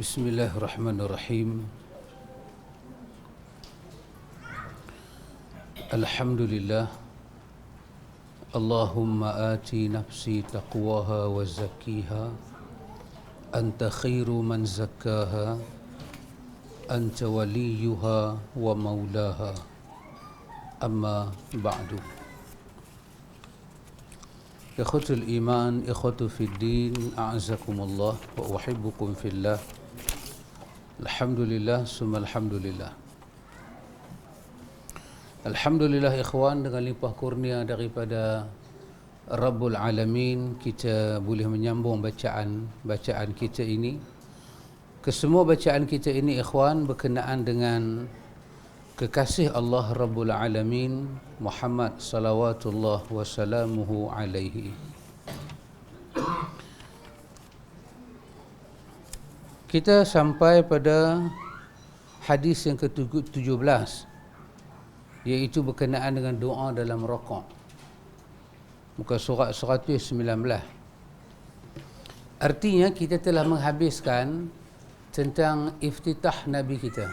Bismillahirrahmanirrahim. Alhamdulillah. Allahumma ati nafsi taqwaha wa zakkiha anta khairu man zakkaha anta waliyuha wa maulaha. Amma ba'du. Ikhwatul iman, ikhwatu fid din, a'azakumullah wa uhibbukum fillah. Alhamdulillah, summa alhamdulillah. Alhamdulillah ikhwan, dengan limpah kurnia daripada Rabbul Alamin, kita boleh menyambung bacaan kita ini. Kesemua bacaan kita ini ikhwan berkenaan dengan kekasih Allah Rabbul Alamin Muhammad salawatullah wa salamuhu alaihi. Kita sampai pada hadis yang ke-17, iaitu berkenaan dengan doa dalam rakaat. Muka surat 119. Artinya kita telah menghabiskan tentang iftitah Nabi kita.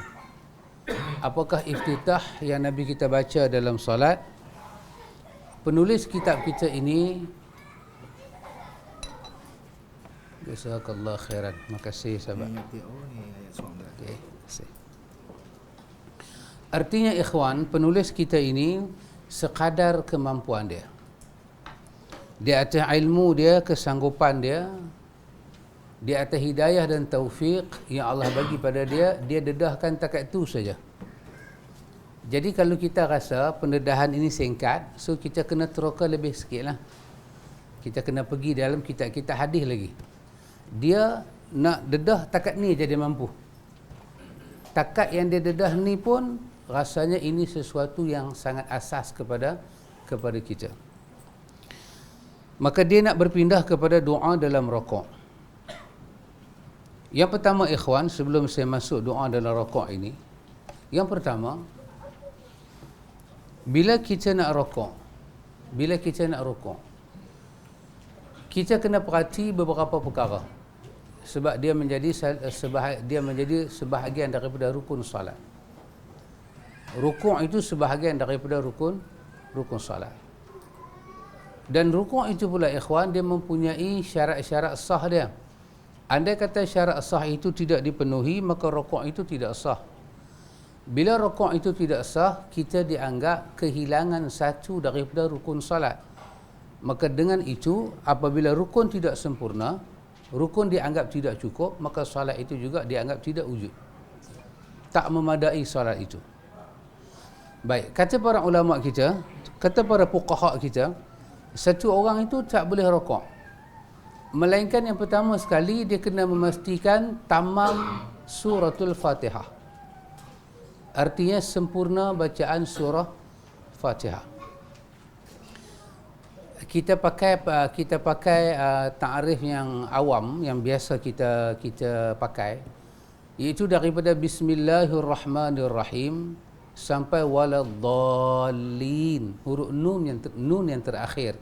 Apakah iftitah yang Nabi kita baca dalam salat? Penulis kitab kita ini, jazakallah khairan. Makasih sahabat. Okay. Artinya ikhwan, penulis kita ini sekadar kemampuan dia. Di atas ilmu dia, kesanggupan dia, di atas hidayah dan taufik yang Allah bagi pada dia, dia dedahkan takat itu saja. Jadi kalau kita rasa pendedahan ini singkat, so kita kena teroka lebih sikit lah. Kita kena pergi dalam kitab-kitab hadis lagi. Dia nak dedah takat ni jadi mampu. Takat yang dia dedah ni pun rasanya ini sesuatu yang sangat asas kepada kita. Maka dia nak berpindah kepada doa dalam rakaat. Yang pertama ikhwan, sebelum saya masuk doa dalam rakaat ini, yang pertama, bila kita nak rakaat, kita kena perhati beberapa perkara. Sebab dia menjadi sebahagian daripada rukun salat. Rukuk itu sebahagian daripada rukun salat. Dan rukuk itu pula ikhwan, dia mempunyai syarat-syarat sah dia. Andai kata syarat sah itu tidak dipenuhi, maka rukuk itu tidak sah. Bila rukuk itu tidak sah, kita dianggap kehilangan satu daripada rukun salat. Maka dengan itu, apabila rukun tidak sempurna, rukun dianggap tidak cukup, maka salat itu juga dianggap tidak wujud. Tak memadai salat itu. Baik, kata para ulama kita, kata para fuqaha kita, satu orang itu tak boleh rukuk, melainkan yang pertama sekali dia kena memastikan tamam suratul Fatihah. Artinya sempurna bacaan surah Fatihah. Kita pakai ta'rif yang awam, yang biasa kita pakai, iaitu daripada Bismillahirrahmanirrahim sampai waladdallin, huruf nun yang terakhir.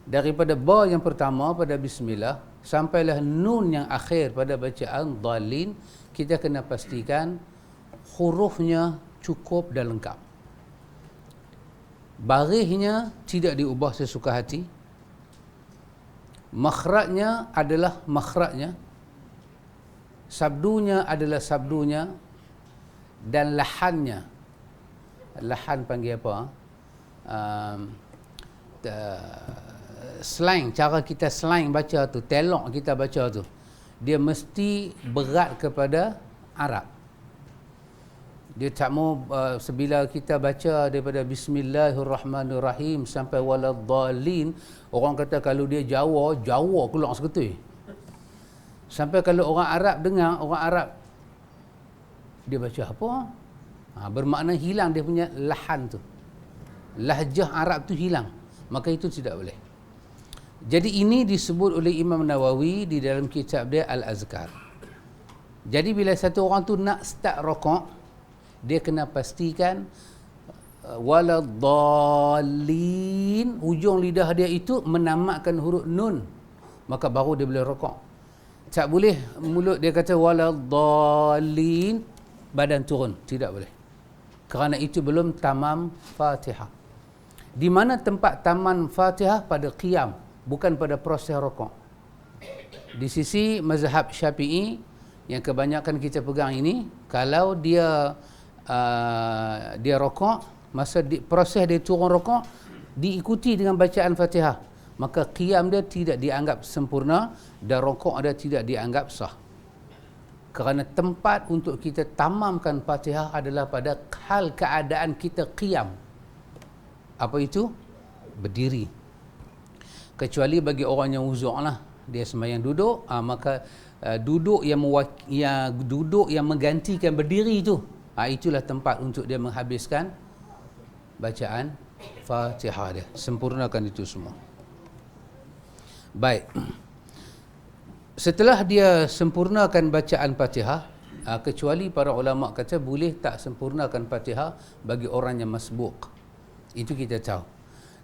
Daripada ba yang pertama pada bismillah sampailah nun yang akhir pada bacaan dallin, kita kena pastikan hurufnya cukup dan lengkap. Barisnya tidak diubah sesuka hati. Makhrajnya adalah makhrajnya. Sabdunya adalah sabdunya. Dan lahannya, lahan panggil apa? Slang, cara kita slang baca tu, telok kita baca tu, dia mesti berat kepada Arab. Dia tak mau sebila kita baca daripada Bismillahirrahmanirrahim sampai waladdallin, orang kata kalau dia Jawa keluar seketui. Sampai kalau orang Arab dengar, orang Arab dia baca apa? Bermakna hilang dia punya lahan tu. Lahjah Arab tu hilang. Maka itu tidak boleh. Jadi ini disebut oleh Imam Nawawi di dalam kitab dia Al-Azkar. Jadi bila satu orang tu nak start rokok, dia kena pastikan waladdallin, ujung lidah dia itu menamatkan huruf nun, maka baru dia boleh rokok. Tak boleh mulut dia kata waladdallin, badan turun, tidak boleh. Kerana itu belum tamam Fatihah. Di mana tempat taman Fatihah? Pada qiyam, bukan pada proses rokok. Di sisi mazhab Syafi'i yang kebanyakan kita pegang ini, kalau dia rokok, masa proses dia turun rokok diikuti dengan bacaan Fatihah, maka qiyam dia tidak dianggap sempurna dan rokok dia tidak dianggap sah. Kerana tempat untuk kita tamamkan Fatihah adalah pada hal keadaan kita qiyam. Apa itu? Berdiri. Kecuali bagi orang yang uzur lah, dia sembahyang duduk, maka duduk yang menggantikan berdiri itu, itulah tempat untuk dia menghabiskan bacaan Fatihah dia, sempurnakan itu semua. Baik. Setelah dia sempurnakan bacaan Fatihah, kecuali para ulama kata boleh tak sempurnakan Fatihah bagi orang yang masbuk. Itu kita tahu.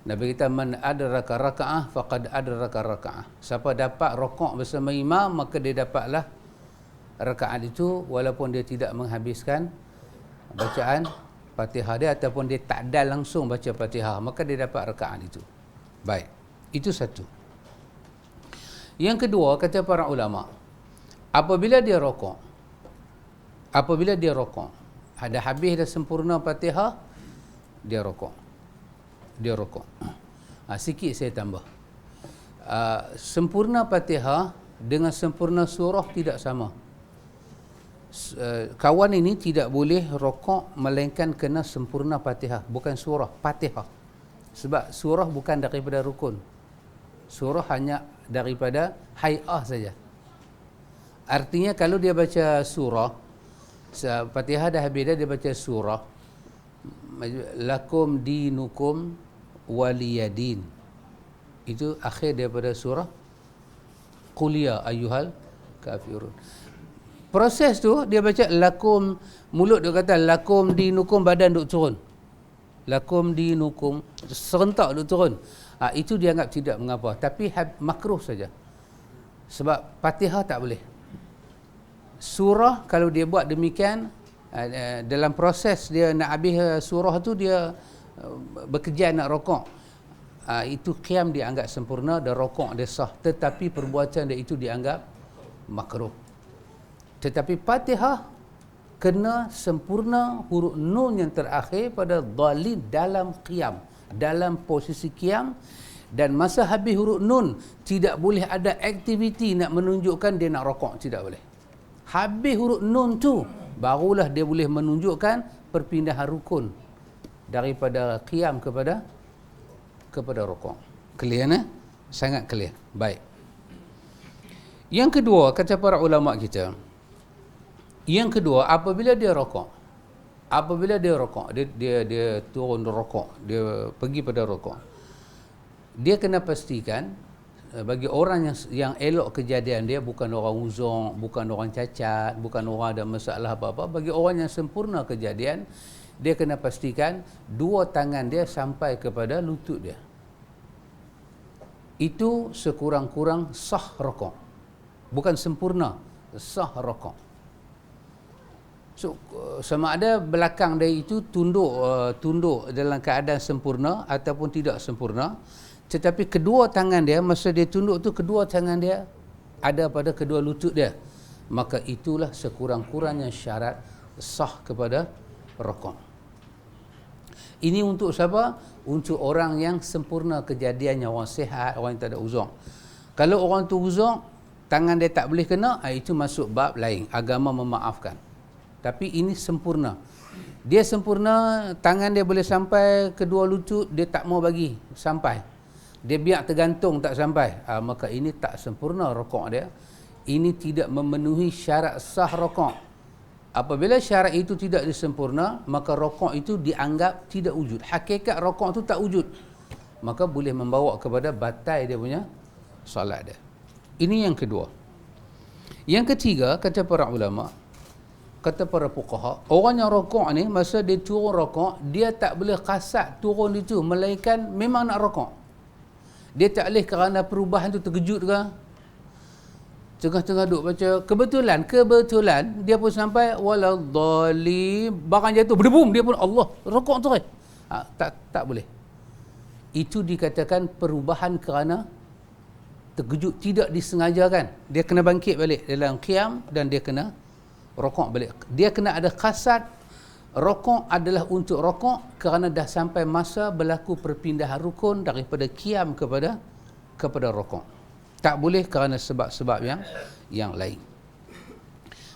Nabi kita, man adraka raka'ah faqad adraka raka'ah. Siapa dapat rakaat bersama imam, maka dia dapatlah rakaat itu, walaupun dia tidak menghabiskan bacaan Fatihah dia, ataupun dia tak ada langsung baca Fatihah, maka dia dapat rakaat itu. Baik. Itu satu. Yang kedua, kata para ulama, apabila dia rokok, ada habis dah sempurna Fatihah, dia rokok. Sikit saya tambah. Sempurna Fatihah dengan sempurna surah tidak sama. Kawan ini tidak boleh rokok melainkan kena sempurna Fatihah, bukan surah, Fatihah. Sebab surah bukan daripada rukun. Surah hanya daripada hay'ah saja. Artinya kalau dia baca surah, Fatihah dah habis dah, dia baca surah, lakum dinukum waliyadin, itu akhir daripada surah qul ya ayyuhal kafirun. Proses tu dia baca lakum, mulut dia kata lakum dinukum, badan duk turun, lakum dinukum, serentak duk turun. Itu dianggap tidak mengapa, tapi makruh saja. Sebab Fatihah tak boleh. Surah kalau dia buat demikian, dalam proses dia nak habis surah tu, dia bekerja nak rokok, itu qiyam dianggap sempurna dan rokok dia sah, tetapi perbuatan dia itu dianggap makruh. Tetapi Fatihah kena sempurna huruf nun yang terakhir pada dhalin dalam qiyam, dalam posisi qiyam, dan masa habis huruf nun tidak boleh ada aktiviti nak menunjukkan dia nak rokok, tidak boleh. Habis huruf nun tu barulah dia boleh menunjukkan perpindahan rukun daripada qiyam kepada rokok. Clear ne? Sangat clear. Baik. Yang kedua, kata para ulama kita, yang kedua, apabila dia rokok, dia turun rokok, dia pergi pada rokok, dia kena pastikan, bagi orang yang elok kejadian dia, bukan orang uzur, bukan orang cacat, bukan orang ada masalah apa-apa, bagi orang yang sempurna kejadian, dia kena pastikan dua tangan dia sampai kepada lutut dia. Itu sekurang-kurang sah rokok. Bukan sempurna, sah rokok. So, sama ada belakang dia itu tunduk dalam keadaan sempurna ataupun tidak sempurna, tetapi kedua tangan dia, masa dia tunduk tu, kedua tangan dia ada pada kedua lutut dia, maka itulah sekurang-kurangnya syarat sah kepada rokok. Ini untuk siapa? Untuk orang yang sempurna kejadiannya, orang sihat, orang yang tak ada uzur. Kalau orang tu uzur, tangan dia tak boleh kena, itu masuk bab lain, agama memaafkan. Tapi ini sempurna. Dia sempurna, tangan dia boleh sampai kedua lutut, dia tak mau bagi sampai. Dia biar tergantung tak sampai. Maka ini tak sempurna rokok dia. Ini tidak memenuhi syarat sah rokok. Apabila syarat itu tidak disempurna, maka rokok itu dianggap tidak wujud. Hakikat rokok itu tak wujud. Maka boleh membawa kepada batal dia punya solat dia. Ini yang kedua. Yang ketiga, kata para ulama, kata para fuqaha, orang yang rokok ni, masa dia turun rokok, dia tak boleh kasat turun itu, melainkan memang nak rokok. Dia tak boleh kerana perubahan tu terkejut ke, Tengah-tengah duk baca, kebetulan dia pun sampai waladhdallin, barang jatuh berdebum, dia pun Allah rokok tu kan. Tak boleh. Itu dikatakan perubahan kerana terkejut, tidak disengajakan. Dia kena bangkit balik dalam qiyam dan dia kena rokok balik. Dia kena ada qasad rokok adalah untuk rokok kerana dah sampai masa berlaku perpindahan rukun daripada qiyam kepada rokok. Tak boleh kerana sebab-sebab yang lain.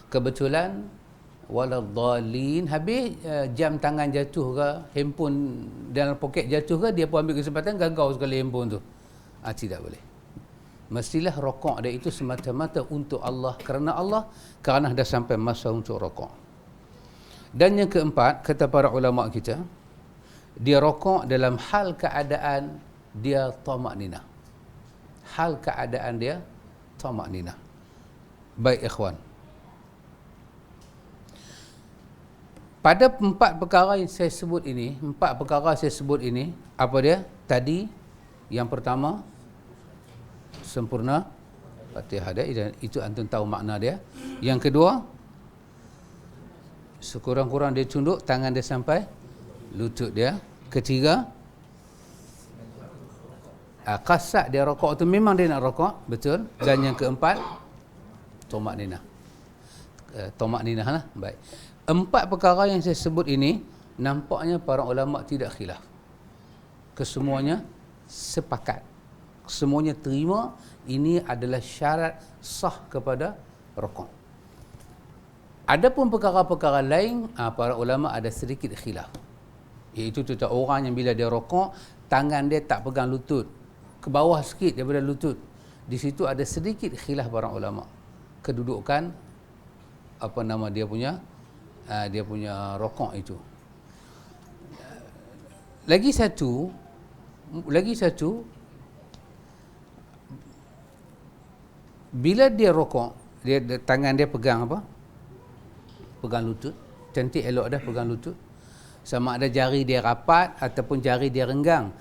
Kebetulan waladhdallin, habis jam tangan jatuh ke, handphone dalam poket jatuh ke, dia pun ambil kesempatan gagau sekali handphone tu. Tidak boleh. Mestilah rokok dia itu semata-mata untuk Allah, kerana dah sampai masa untuk rokok. Dan yang keempat, kata para ulama kita, dia rokok dalam hal keadaan dia tamak-ninah. Hal keadaan dia tamak-ninah. Baik ikhwan, pada empat perkara saya sebut ini, apa dia? Tadi yang pertama, sempurna Fatihah dia, itu antum tahu makna dia. Yang kedua, sekurang-kurang dia tunduk, tangan dia sampai lutut dia. Ketiga, qasad dia rokok tu memang dia nak rokok, betul. Dan yang keempat, tamak-ninah. Tamak-ninah lah. Baik. Empat perkara yang saya sebut ini, nampaknya para ulama tidak khilaf. Kesemuanya sepakat. Semuanya terima ini adalah syarat sah kepada rokok. Adapun perkara-perkara lain, para ulama ada sedikit khilaf. Iaitu tentang orang yang bila dia rokok, tangan dia tak pegang lutut, ke bawah sikit daripada lutut. Di situ ada sedikit khilaf para ulama. Kedudukan apa nama dia punya rokok itu. Lagi satu, bila dia rokok, tangan dia pegang apa? Pegang lutut. Cantik elok dah pegang lutut. Sama ada jari dia rapat ataupun jari dia renggang.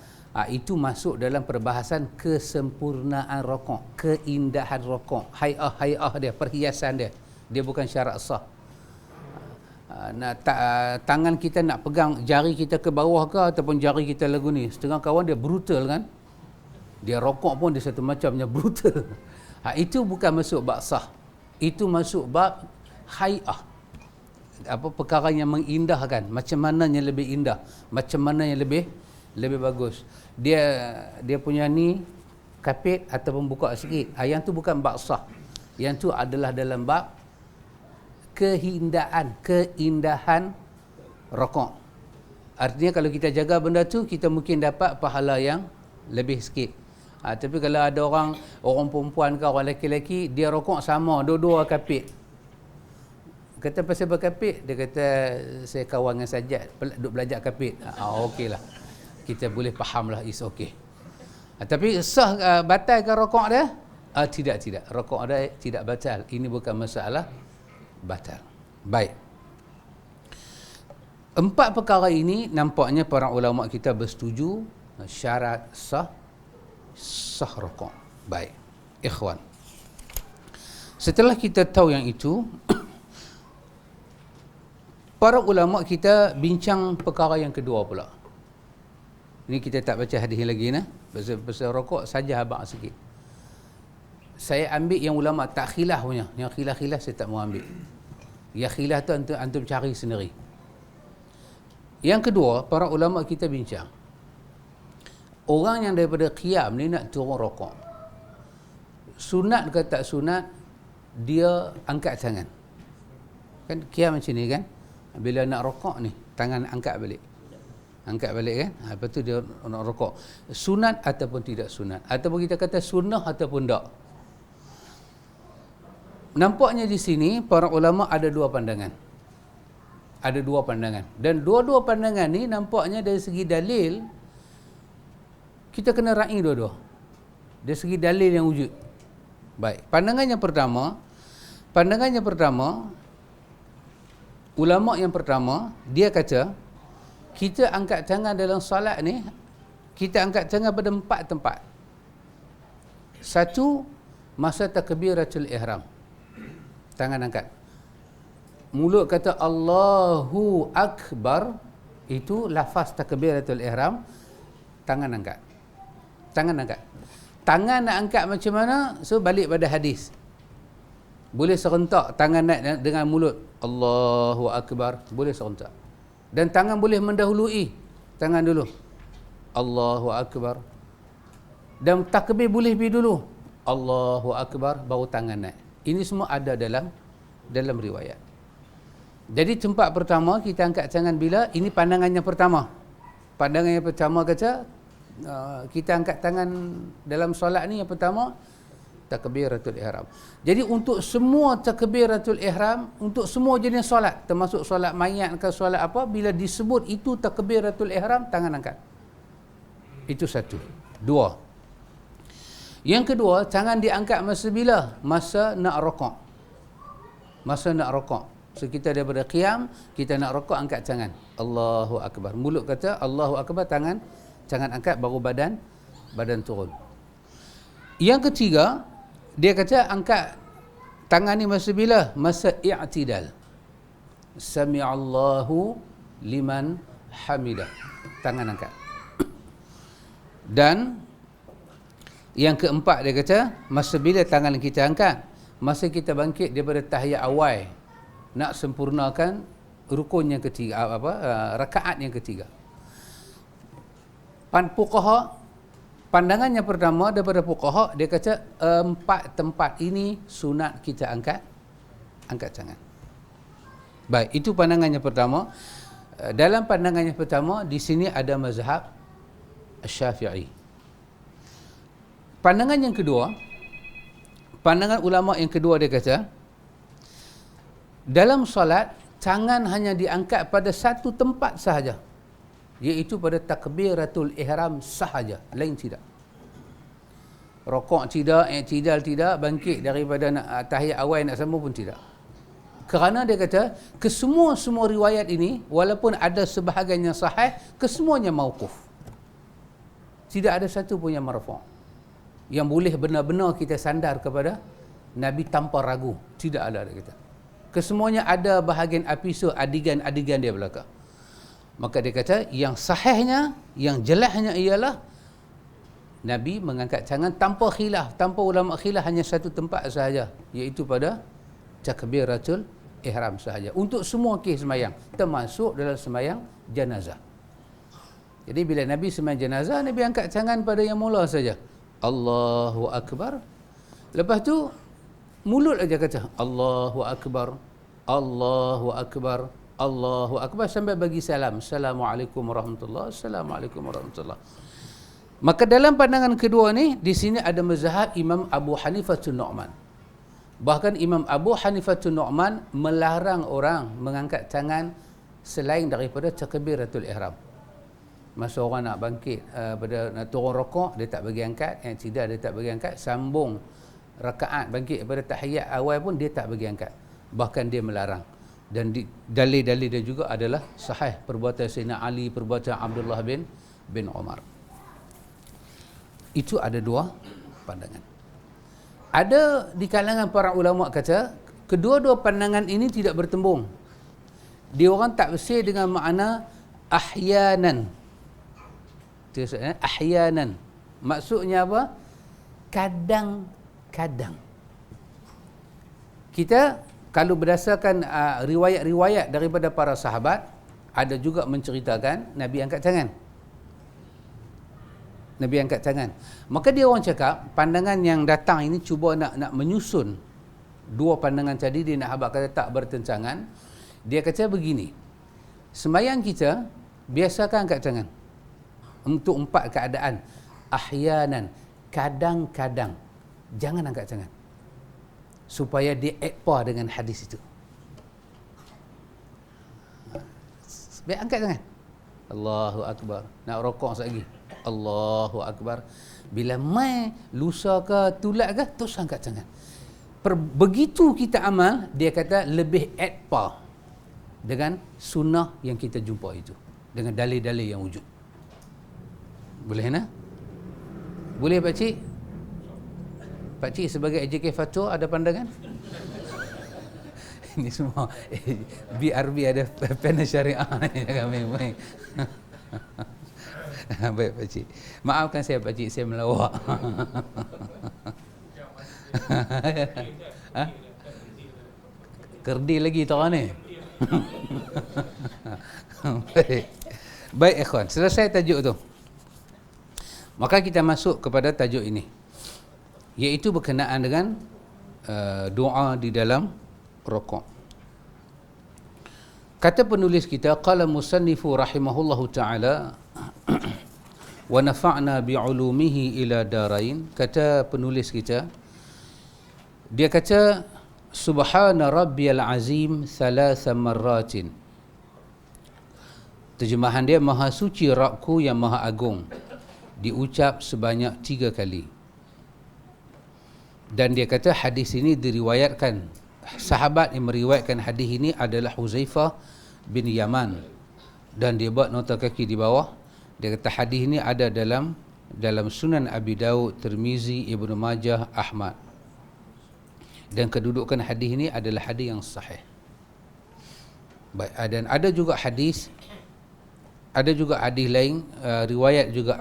Itu masuk dalam perbahasan kesempurnaan rokok, keindahan rokok, hay'ah dia, perhiasan dia. Dia bukan syarat sah. Tangan kita nak pegang jari kita ke bawah ke ataupun jari kita lagu ni. Setengah kawan dia brutal kan. Dia rokok pun dia satu macamnya brutal. Itu bukan masuk bab sah. Itu masuk bab hay'ah. Perkara yang mengindahkan, macam mana yang lebih indah, macam mana yang lebih bagus. Dia punya ni kapit ataupun buka sikit. Yang tu bukan bab sah. Yang tu adalah dalam bab keindahan rokok. Artinya kalau kita jaga benda tu, kita mungkin dapat pahala yang lebih sikit. Tapi kalau ada orang perempuan ke orang lelaki, dia rokok sama, dua-dua kapit. Kata pasal berkapit, dia kata saya kawan dengan Sajad, duk belajar kapit. Okeylah. Kita boleh fahamlah, is okey. Tapi sah batalkan rokok dia? Tidak. Rokok dia tidak batal. Ini bukan masalah batal. Baik. Empat perkara ini nampaknya para ulama kita bersetuju syarat sah rokok. Baik. Ikhwan. Setelah kita tahu yang itu, para ulama kita bincang perkara yang kedua pula. Ini kita tak baca hadis lagi nah. Pasal rokok saja abang sikit. Saya ambil yang ulama tak khilaf punya. Yang khilaf saya tak mau ambil. Yang khilaf tu antum cari sendiri. Yang kedua, para ulama kita bincang. Orang yang daripada qiyam ni nak turun rokok. Sunat ke tak sunat, dia angkat tangan. Kan qiyam macam ni kan? Bila nak rokok ni, tangan angkat balik kan. Lepas tu dia nak rokok. Sunat ataupun tidak sunat, ataupun kita kata sunnah ataupun tak. Nampaknya di sini para ulama ada dua pandangan. Dan dua-dua pandangan ni nampaknya dari segi dalil kita kena raih dua-dua. Dari segi dalil yang wujud. Baik, pandangan yang pertama, ulama yang pertama, dia kata kita angkat tangan dalam solat ni, kita angkat tangan pada 4 tempat. Satu, masa takbiratul ihram. Tangan angkat. Mulut kata Allahu Akbar, itu lafaz takbiratul ihram. Tangan angkat. Tangan angkat. Tangan nak angkat macam mana? So balik pada hadis. Boleh serentak tangan naik dengan mulut Allahu Akbar, boleh serentak. Dan tangan boleh mendahului. Tangan dulu Allahu Akbar. Dan takbir boleh pergi dulu Allahu Akbar, baru tangan naik. Ini semua ada dalam riwayat. Jadi tempat pertama kita angkat tangan bila? Ini pandangannya pertama. Pandangan yang pertama kata kita angkat tangan dalam solat ni yang pertama takbiratul ihram. Jadi untuk semua takbiratul ihram, untuk semua jenis solat, termasuk solat mayat ke solat apa, bila disebut itu takbiratul ihram, tangan angkat. Itu satu. Dua. Yang kedua, tangan diangkat masa bila? Masa nak rokok. Masa nak rokok. So kita daripada qiyam, kita nak rokok, angkat tangan. Allahu Akbar. Mulut kata Allahu Akbar, tangan angkat, baru badan turun. Yang ketiga, dia kata angkat tangan ni masa bila? Masa i'tidal. Sami'allahu liman hamidah. Tangan angkat. Dan yang keempat dia kata, masa bila tangan kita angkat? Masa kita bangkit daripada tahiyat awal, nak sempurnakan rukun yang ketiga, rakaat yang ketiga. Fuqaha, pandangannya pertama daripada fuqaha, dia kata empat tempat ini sunat kita angkat tangan. Baik, itu pandangannya pertama. Dalam pandangannya pertama, di sini ada mazhab Syafi'i. Pandangan yang kedua, pandangan ulama yang kedua, dia kata dalam solat tangan hanya diangkat pada satu tempat sahaja, iaitu pada takbiratul ihram sahaja, lain tidak. Rokok tidak, i'tidal tidak, bangkit daripada tahiyat awal nak sambung pun tidak. Kerana dia kata kesemua riwayat ini, walaupun ada sebahagian yang sahih, kesemuanya mauquf. Tidak ada satu pun yang marfu', yang boleh benar-benar kita sandar kepada Nabi tanpa ragu. Tidak ada, dia kata. Kesemuanya ada bahagian episod, adegan-adegan dia belakang. Maka dia kata yang sahihnya, yang jelasnya ialah Nabi mengangkat tangan tanpa khilaf, tanpa ulama khilaf, hanya satu tempat sahaja, iaitu pada takbiratul ihram sahaja. Untuk semua kes sembahyang, termasuk dalam sembahyang jenazah. Jadi bila Nabi sembahyang jenazah, Nabi angkat tangan pada yang mula saja. Allahu Akbar. Lepas tu mulut aja kata Allahu Akbar, Allahu Akbar, Allahu Akbar, sampai bagi salam. Assalamualaikum warahmatullahi wabarakatuh. Assalamualaikum warahmatullahi wabarakatuh. Maka dalam pandangan kedua ni, di sini ada mazhab Imam Abu Hanifah Nu'man. Bahkan Imam Abu Hanifah Nu'man melarang orang mengangkat tangan selain daripada takbiratul ihram. Masa orang nak bangkit pada nak turun rokok, dia tak bagi angkat. Yang tidak, dia tak bagi angkat. Sambung rakaat, bangkit daripada tahiyat awal pun dia tak bagi angkat. Bahkan dia melarang. Dan dalil-dalil dia juga adalah sahih, perbuatan Sayyidina Ali, perbuatan Abdullah bin Umar. Itu ada dua pandangan. Ada di kalangan para ulama kata kedua-dua pandangan ini tidak bertembung. Dia orang tak bersih dengan makna ahyanan. Ahyanan. Maksudnya apa? Kadang-kadang. Kita kalau berdasarkan riwayat-riwayat daripada para sahabat, ada juga menceritakan Nabi angkat tangan. Nabi angkat tangan. Maka dia orang cakap, pandangan yang datang ini cuba nak menyusun dua pandangan tadi, dia nak habaq kata tak bertentangan. Dia kata begini, sembahyang kita biasakan angkat tangan untuk empat keadaan. Ahyanan, kadang-kadang. Jangan angkat tangan, supaya dia ekpa dengan hadis itu. Biar angkat tangan. Allahu Akbar. Nak rokok sekali, Allahu Akbar. Bila mai lusa ke tulat ke, terus angkat tangan. Begitu kita amal, dia kata lebih ekpa dengan sunnah yang kita jumpa itu, dengan dalil-dalil yang wujud. Boleh nak? Boleh pakcik? Pak Cik sebagai AJK Fatwa ada pandangan? Ini semua BRB ada panel syariah ni, jangan main-main. Baik Pak Cik. Maafkan saya Pak Cik, saya melawak. Ha? Kerdil lagi tak ni. Baik. Baik ikhwan, selesai tajuk tu. Maka kita masuk kepada tajuk ini, iaitu berkenaan dengan doa di dalam rukuk. Kata penulis kita, qala musannifu rahimahullahu taala wa nafa'na bi'ulumihi ila darain. Kata penulis kita, dia kata subhana rabbiyal azim thalatha marratin. Terjemahan dia, maha suci Rabbku yang maha agung, diucap sebanyak 3 kali. Dan dia kata hadis ini diriwayatkan, sahabat yang meriwayatkan hadis ini adalah Huzaifah bin Yaman, dan dia buat nota kaki di bawah. Dia kata hadis ini ada dalam Sunan Abi Daud, Tirmizi, Ibnu Majah, Ahmad, dan kedudukan hadis ini adalah hadis yang sahih. Baik, dan ada juga hadis lain, riwayat juga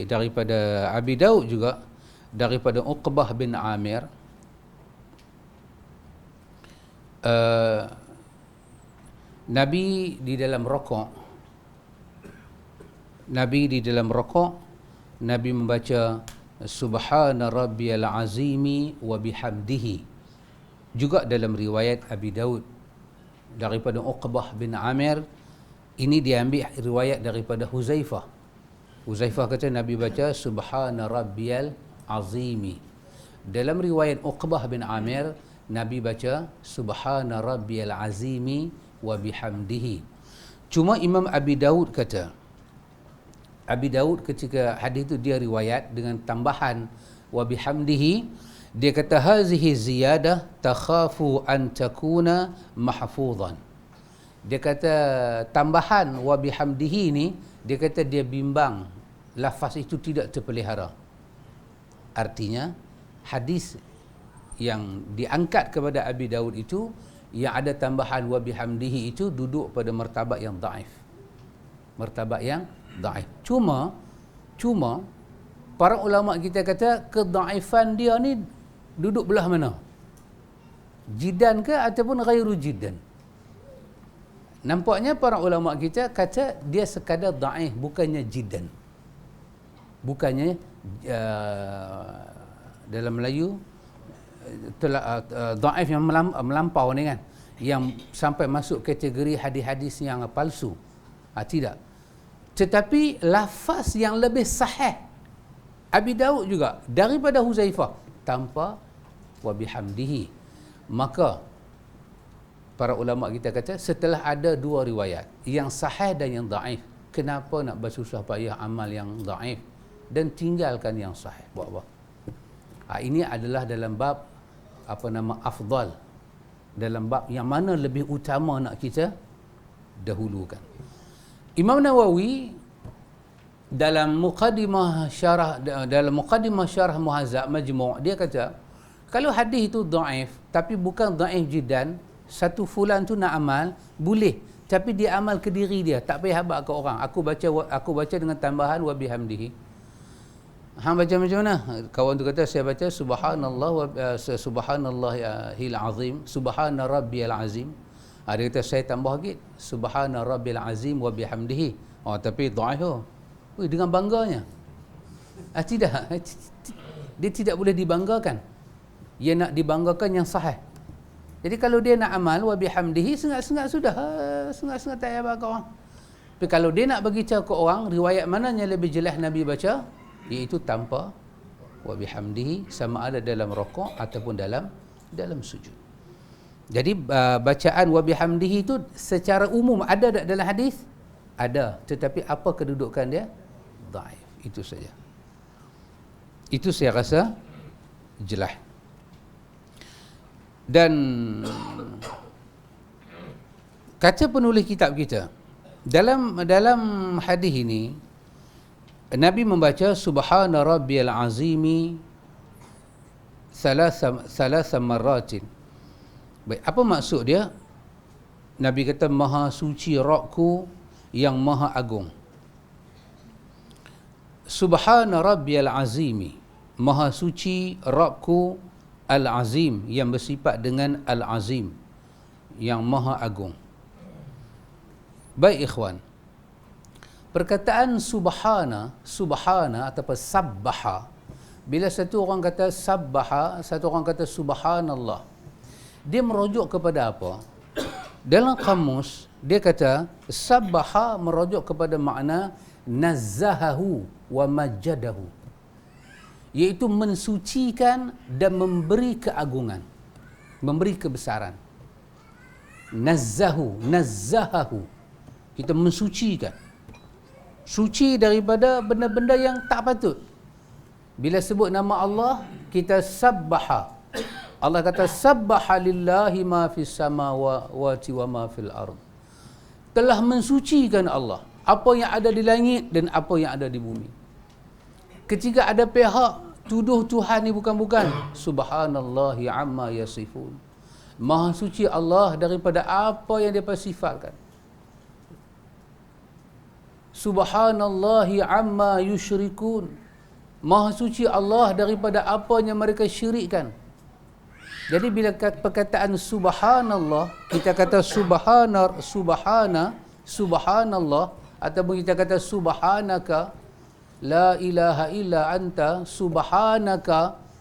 daripada Abi Daud juga, daripada Uqbah bin Amir, Nabi di dalam rukuk, Nabi membaca subhana rabbiyal azimi wa bihamdihi. Juga dalam riwayat Abi Daud daripada Uqbah bin Amir. Ini diambil riwayat daripada Huzaifah. Huzaifah kata Nabi baca subhana rabbiyal azimi. Dalam riwayat Uqbah bin Amir, Nabi baca subhana rabbiyal azimi wa bihamdihi. Cuma Imam Abi Daud kata, Abi Daud ketika hadis itu dia riwayat dengan tambahan wa bihamdihi, dia kata hazihi ziyadah takhafu an takuna mahfuzan. Dia kata tambahan wa bihamdihi ni, dia kata dia bimbang lafaz itu tidak terpelihara. Artinya hadis yang diangkat kepada Abi Daud itu, yang ada tambahan wa bihamdihi itu duduk pada martabat yang dhaif. Martabat yang dhaif. Cuma para ulama kita kata kedhaifan dia ni duduk belah mana? Jiddan ke ataupun ghairu jiddan? Nampaknya para ulama kita kata dia sekadar dhaif, bukannya jiddan. Bukannya dalam Melayu dhaif yang melampau ni kan, yang sampai masuk kategori hadis-hadis yang palsu. Tidak. Tetapi lafaz yang lebih sahih Abi Daud juga daripada Huzaifah tanpa wa bihamdihi. Maka para ulama kita kata setelah ada 2 riwayat, yang sahih dan yang dhaif, kenapa nak bersusah payah amal yang dhaif dan tinggalkan yang sahih? Buat apa? Ini adalah dalam bab afdal, dalam bab yang mana lebih utama nak kita dahulukan. Imam Nawawi dalam muqaddimah syarah Muhazzab Majmu', dia kata kalau hadis itu dhaif tapi bukan dhaif jiddan, satu fulan tu nak amal boleh, tapi dia amal ke diri dia, tak payah habaq ke orang. Aku baca dengan tambahan wa bihamdihi. Hang baca macam mana? Kawan tu kata saya baca subhanallah wa subhanallahil azim, subhana rabbiyal azim. Dia kata saya tambah lagi subhana rabbil azim wa bihamdihi. Tapi dhaif. Dengan bangganya. Tidak. Dia tidak boleh dibanggakan. Dia nak dibanggakan yang sahih. Jadi kalau dia nak amal wa bihamdihi, sengat-sengat sudah. Sengat-sengat tak payah bagi orang. Tapi kalau dia nak bagi tahu ke orang riwayat mana yang lebih jelas Nabi baca, iaitu tanpa wa bihamdihi, sama ada dalam rukuk ataupun dalam sujud. Jadi bacaan wa bihamdihi itu secara umum ada tak dalam hadis? Ada, tetapi apa kedudukan dia? Dhaif. Itu saja. Itu saya rasa jelas. Dan kata penulis kitab kita, dalam hadis ini Nabi membaca subhana rabbiyal azimi thalatha marratin. Baik, apa maksud dia? Nabi kata maha suci Rabbku yang maha agung. Subhana rabbiyal azimi, maha suci Rabbku al-azim, yang bersifat dengan al-azim, yang maha agung. Baik ikhwan, perkataan subhana ataupun sabbaha, bila satu orang kata sabbaha, satu orang kata subhanallah, dia merujuk kepada apa? Dalam kamus dia kata sabbaha merujuk kepada makna nazzahahu wa majjadahu, iaitu mensucikan dan memberi keagungan, memberi kebesaran. Nazzahahu, kita mensucikan, suci daripada benda-benda yang tak patut. Bila sebut nama Allah, kita sabbaha. Allah kata sabbaha lillahi ma fis samawati wa ma fil ard. Telah mensucikan Allah apa yang ada di langit dan apa yang ada di bumi. Ketika ada pihak tuduh Tuhan ni bukan-bukan, subhanallahi amma yasifun, maha suci Allah daripada apa yang dia sifatkan. Subhanallahi amma yusyrikun, maha suci Allah daripada apa yang mereka syirikkan. Jadi bila perkataan subhanallah, kita kata subhanallah, ataupun kita kata subhanaka la ilaha illa anta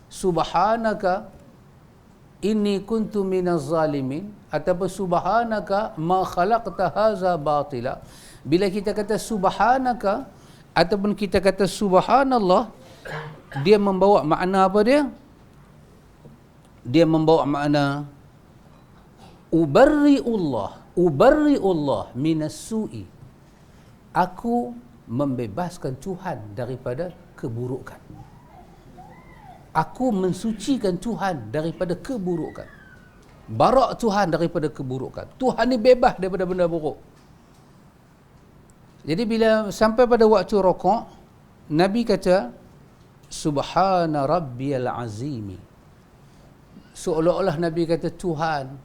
subhanaka inni kuntu minaz zalimin, ataupun subhanaka ma khalaqta hadza batila. Bila kita kata subhanaka ataupun kita kata subhanallah, dia membawa makna apa dia? Dia membawa makna ubarri'ullah minas su'i. Aku membebaskan Tuhan daripada keburukan. Aku mensucikan Tuhan daripada keburukan. Barak Tuhan daripada keburukan. Tuhan ni bebas daripada benda buruk. Jadi bila sampai pada waktu rukuk, Nabi kata subhana rabbiyal azimi. Seolah-olah Nabi kata, Tuhan,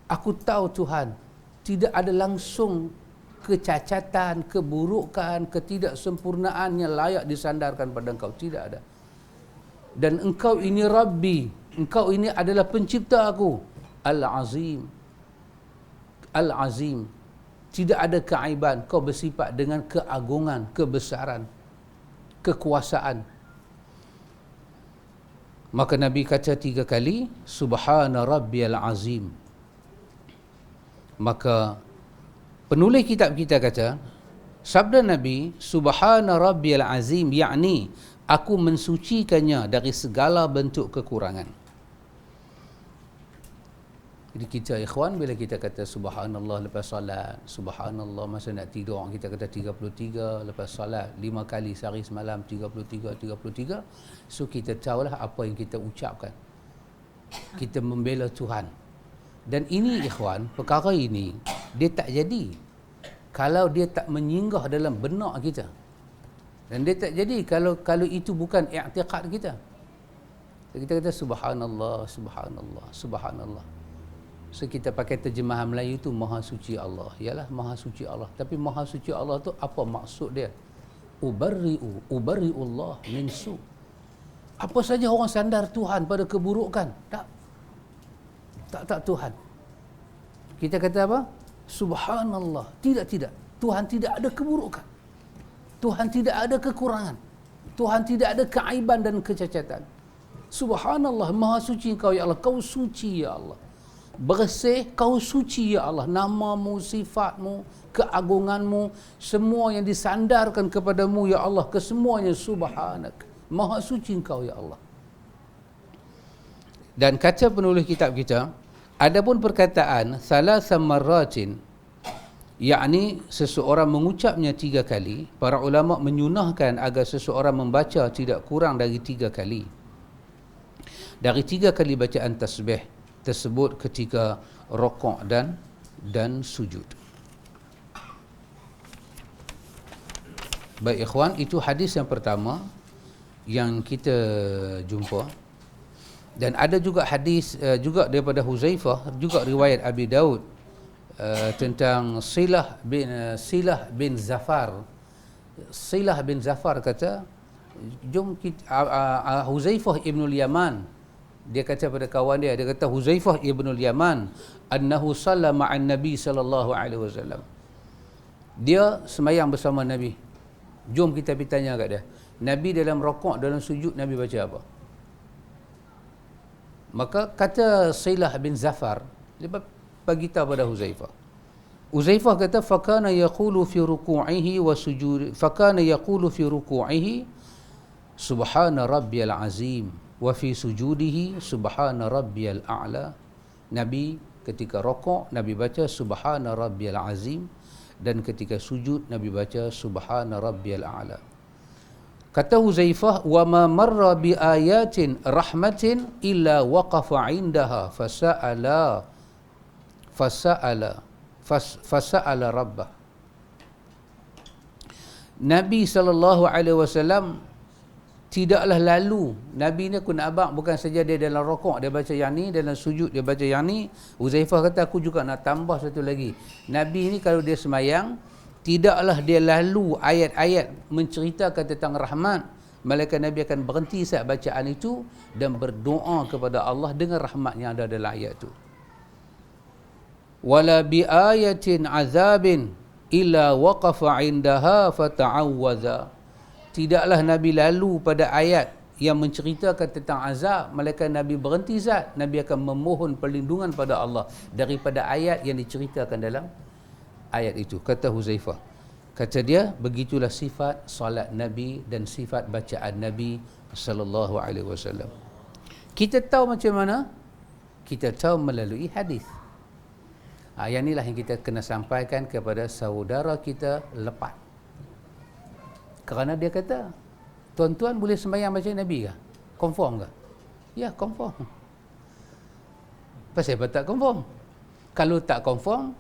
aku tahu Tuhan, tidak ada langsung kecacatan, keburukan, ketidaksempurnaan yang layak disandarkan pada Engkau. Tidak ada. Dan Engkau ini Rabbi, Engkau ini adalah pencipta aku. Al-Azim. Al-Azim. Tidak ada keaiban. Kau bersifat dengan keagungan, kebesaran, kekuasaan. Maka Nabi kata 3 kali, subhana rabbiyal azim. Maka penulis kitab kita kata, sabda Nabi, subhana rabbiyal azim, yakni aku mensucikannya dari segala bentuk kekurangan. Jadi kita ikhwan, bila kita kata subhanallah lepas salat, subhanallah masa nak tidur, kita kata 33, lepas salat 5 kali sehari semalam, 33. So kita tahulah apa yang kita ucapkan. Kita membela Tuhan. Dan ini ikhwan, perkara ini dia tak jadi kalau dia tak menyinggah dalam benak kita. Dan dia tak jadi kalau itu bukan i'tiqad kita. Kita kata subhanallah, subhanallah, subhanallah. So kita pakai terjemahan Melayu tu maha suci Allah. Yalah maha suci Allah. Tapi maha suci Allah tu apa maksud dia? Ubarri'ullah min su. Apa saja orang sandar Tuhan pada keburukan? Tak Tuhan. Kita kata apa? Subhanallah. Tidak. Tuhan tidak ada keburukan. Tuhan tidak ada kekurangan. Tuhan tidak ada keaiban dan kecacatan. Subhanallah, maha suci Engkau ya Allah. Kau suci ya Allah. Bersih, Kau suci ya Allah. Namamu, sifatmu, keagunganmu, semua yang disandarkan kepadamu ya Allah, kesemuanya subhanak. Maha suci Engkau ya Allah. Dan kata penulis kitab kita, adapun perkataan thalatha marratin, yakni seseorang mengucapnya 3 kali, para ulama menyunahkan agar seseorang membaca tidak kurang dari 3 kali. Dari 3 kali bacaan tasbih tersebut ketika rukuk dan sujud. Baik ikhwan, itu hadis yang pertama yang kita jumpa Dan ada juga hadis juga daripada Huzaifah, juga riwayat Abi Daud, tentang Silah bin Zafar. Silah bin Zafar kata, jom kita, Huzaifah ibnul Yaman, dia kata pada kawan dia kata, Huzaifah ibnul Yaman annahu salla ma'an Nabi sallallahu alaihi wasallam, dia semayang bersama Nabi. Jom kita pergi tanya kat dia, Nabi dalam rokok, dalam sujud, Nabi baca apa? Maka kata Silah bin Zafar, dia bagi tahu pada Huzaifah. Huzaifah kata, fakana yaqulu fi ruku'ihi wa sujud, fakana yaqulu fi ruku'ihi subhana rabbiyal azim wa fi sujudihi subhana rabbiyal a'la. Nabi ketika rokok, Nabi baca subhana rabbiyal azim, dan ketika sujud Nabi baca subhana rabbiyal a'la. Kata Huzaifah, wa ma marra bi ayatin rahmatin illa waqafa indaha fasa'ala rabbah. Nabi sallallahu alaihi wasallam tidaklah lalu, Nabi ni kun abang, bukan saja dia dalam rokok dia baca yang ni, dalam sujud dia baca yang ni. Huzaifah kata, aku juga nak tambah satu lagi. Nabi ni kalau dia semayang, tidaklah dia lalu ayat-ayat menceritakan tentang rahmat, malaikat Nabi akan berhenti saat bacaan itu dan berdoa kepada Allah dengan rahmat yang ada dalam ayat itu. Wala bi ayatin azabin illa waqafa indaha fata'awwadha. Tidaklah Nabi lalu pada ayat yang menceritakan tentang azab, malaikat Nabi berhenti saat, Nabi akan memohon perlindungan pada Allah daripada ayat yang diceritakan dalam ayat itu. Kata Huzaifah, kata dia, begitulah sifat solat Nabi dan sifat bacaan Nabi sallallahu alaihi wasallam. Kita tahu macam mana? Kita tahu melalui hadis. Yang inilah yang kita kena sampaikan kepada saudara kita lepas. Kerana dia kata, tuan-tuan boleh sembahyang baca Nabi ke? Confirm ke? Ya, confirm. Pasal apa tak confirm? Kalau tak confirm,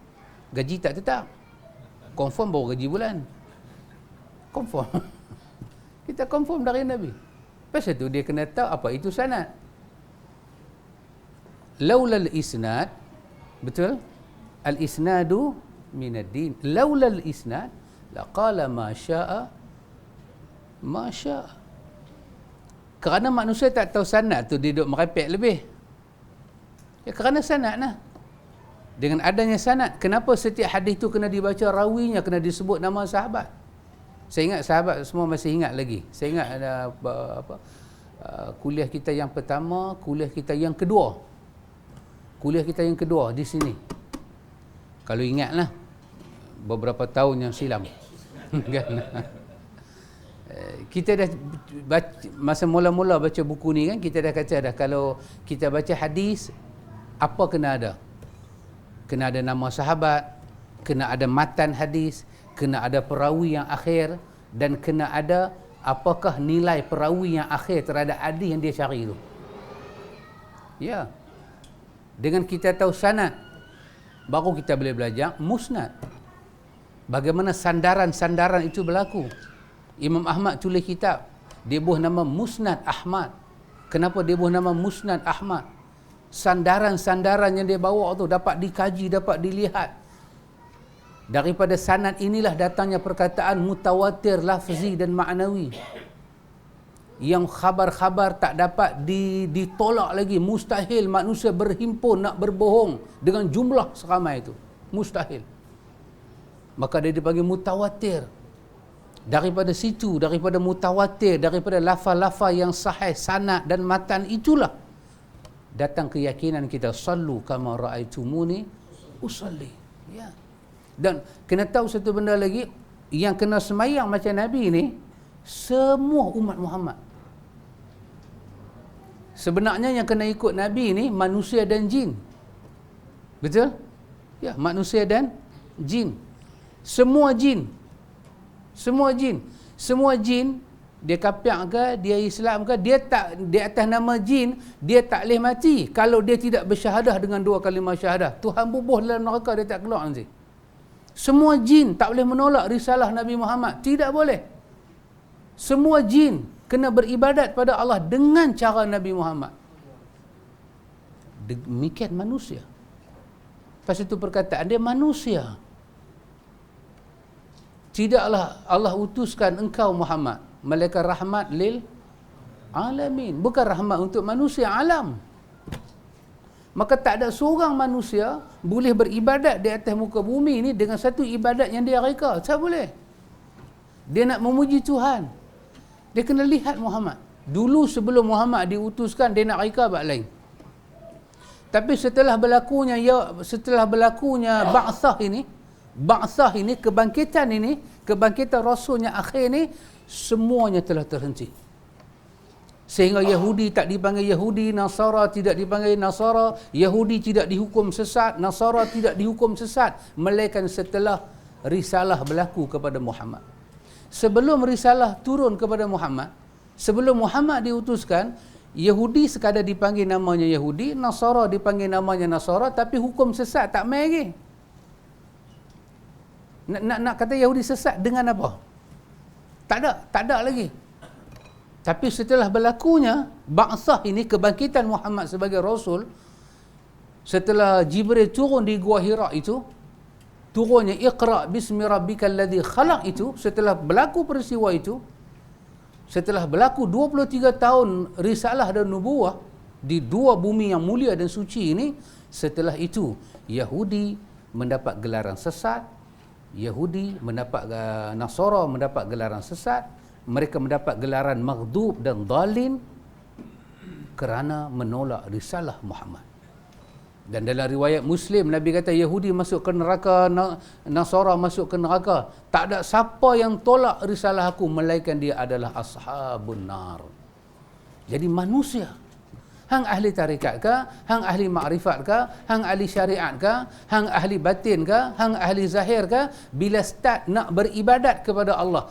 gaji tak tetap. Confirm baru gaji bulan. Confirm. Kita confirm dari Nabi. Pasal tu dia kena tahu apa itu sanad. Laulal isnad, betul? Al-isnadu minad din. Laulal isnad laqala ma syaa ma syaa. Kerana manusia tak tahu sanad tu, dia duduk merepek lebih. Ya, kerana sanad lah. Dengan adanya sanad, kenapa setiap hadis tu kena dibaca rawinya, kena disebut nama sahabat? Saya ingat sahabat semua masih ingat lagi. Saya ingat ada kuliah kita yang pertama, kuliah kita yang kedua. Kuliah kita yang kedua di sini. Kalau ingatlah beberapa tahun yang silam. Kan? Kita dah baca, masa mula-mula baca buku ni kan, kita dah kata dah, kalau kita baca hadis, apa kena ada? Kena ada nama sahabat, kena ada matan hadis, kena ada perawi yang akhir, dan kena ada apakah nilai perawi yang akhir terhadap hadis yang dia cari itu. Ya. Dengan kita tahu sanad, baru kita boleh belajar musnad. Bagaimana sandaran-sandaran itu berlaku. Imam Ahmad tulis kitab, dia buah nama Musnad Ahmad. Kenapa dia buah nama Musnad Ahmad? Sandaran-sandaran yang dia bawa tu dapat dikaji, dapat dilihat. Daripada sanad inilah datangnya perkataan mutawatir lafzi dan ma'nawi, yang khabar-khabar tak dapat ditolak lagi. Mustahil manusia berhimpun nak berbohong dengan jumlah seramai itu. Mustahil. Maka dia dipanggil mutawatir. Daripada situ, daripada mutawatir, daripada lafaz-lafaz yang sahih, sanad dan matan, itulah datang keyakinan kita, sallu kama ra'aitumuni usalli. Ya. Dan kena tahu satu benda lagi, yang kena semayang macam Nabi ni semua umat Muhammad. Sebenarnya yang kena ikut Nabi ni manusia dan jin. Betul? Ya, manusia dan jin. Semua jin. Semua jin. Semua jin, dia kafir ke, dia Islam ke, dia tak, di atas nama jin, dia tak boleh mati kalau dia tidak bersyahadah dengan 2 kalimah syahadah. Tuhan bubuh dalam neraka, dia tak keluar nanti. Semua jin tak boleh menolak risalah Nabi Muhammad. Tidak boleh. Semua jin kena beribadat pada Allah dengan cara Nabi Muhammad. Demikian manusia. Lepas itu perkataan dia manusia. Tidaklah Allah utuskan engkau Muhammad melainkan rahmat lil alamin. Bukan rahmat untuk manusia alam. Maka tak ada seorang manusia boleh beribadat di atas muka bumi ini dengan satu ibadat yang dia reka. Tak boleh. Dia nak memuji Tuhan. Dia kena lihat Muhammad. Dulu sebelum Muhammad diutuskan, dia nak reka bab lain. Tapi setelah berlakunya ba'athah ini, kebangkitan Rasulnya akhir ni, semuanya telah terhenti. Sehingga Yahudi tak dipanggil Yahudi, Nasara tidak dipanggil Nasara, Yahudi tidak dihukum sesat, Nasara tidak dihukum sesat, melainkan setelah risalah berlaku kepada Muhammad. Sebelum risalah turun kepada Muhammad, sebelum Muhammad diutuskan, Yahudi sekadar dipanggil namanya Yahudi, Nasara dipanggil namanya Nasara, tapi hukum sesat tak main lagi. Nak kata Yahudi sesat dengan apa? Tak ada lagi. Tapi setelah berlakunya ba'athah ini, kebangkitan Muhammad sebagai Rasul, setelah Jibril turun di Gua Hira itu, turunnya Iqra' bismi rabbikal ladzi khalaq itu, setelah berlaku peristiwa itu, setelah berlaku 23 tahun risalah dan nubuah di dua bumi yang mulia dan suci ini, setelah itu Yahudi mendapat gelaran sesat, Nasara mendapat gelaran sesat, mereka mendapat gelaran maghdub dan dhalin kerana menolak risalah Muhammad. Dan dalam riwayat Muslim, Nabi kata Yahudi masuk ke neraka, Nasara masuk ke neraka. Tak ada siapa yang tolak risalah aku melainkan dia adalah ashabun nar. Jadi manusia, hang ahli tarikat ke, hang ahli makrifat ke, hang ahli syariat ke, hang ahli batin ke, hang ahli zahir ke, bila start nak beribadat kepada Allah,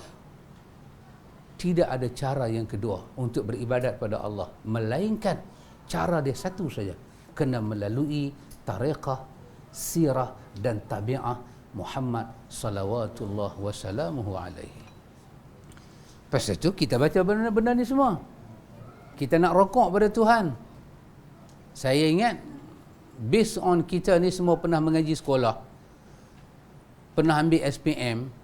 tidak ada cara yang kedua untuk beribadat pada Allah melainkan cara dia satu saja, kena melalui tariqah, sirah dan tabi'ah Muhammad salawatullah wassalamuhu alaihi. Lepas itu kita baca benda-benda ni semua. Kita nak rokok pada Tuhan. Saya ingat based on kita ni semua pernah mengaji sekolah, pernah ambil SPM,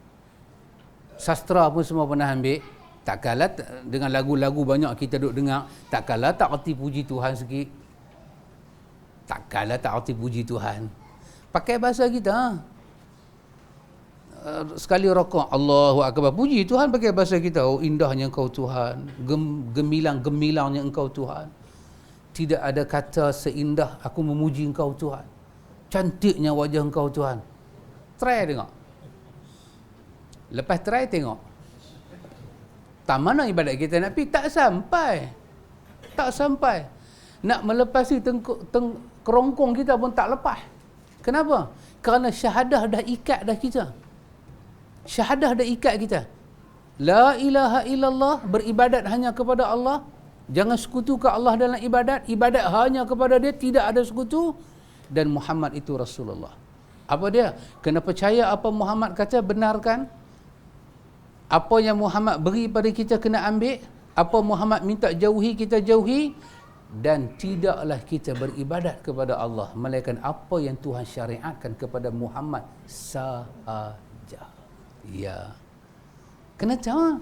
sastra pun semua pernah ambil. Tak kalah dengan lagu-lagu banyak kita duk dengar, tak kalah tak erti puji Tuhan sikit. Tak kalah tak erti puji Tuhan. Pakai bahasa kita. Sekali rokok, Allahu Akbar, puji Tuhan pakai bahasa kita. Oh indahnya Engkau Tuhan, gemilang-gemilangnya Engkau Tuhan. Tidak ada kata seindah aku memuji Engkau Tuhan. Cantiknya wajah Engkau Tuhan. Try tengok. Lepas try tengok. Tak mana ibadat kita nak pergi, tak sampai. Nak melepasi kerongkong kita pun tak lepas. Kenapa? Kerana syahadah dah ikat dah kita. Syahadah dah ikat kita. La ilaha illallah, beribadat hanya kepada Allah. Jangan sekutukan Allah dalam ibadat. Ibadat hanya kepada dia, tidak ada sekutu. Dan Muhammad itu Rasulullah. Apa dia? Kena percaya apa Muhammad kata, benarkan. Apa yang Muhammad beri pada kita kena ambil. Apa Muhammad minta jauhi, kita jauhi. Dan tidaklah kita beribadat kepada Allah melainkan apa yang Tuhan syariatkan kepada Muhammad sahaja. Ya. Kena tahu.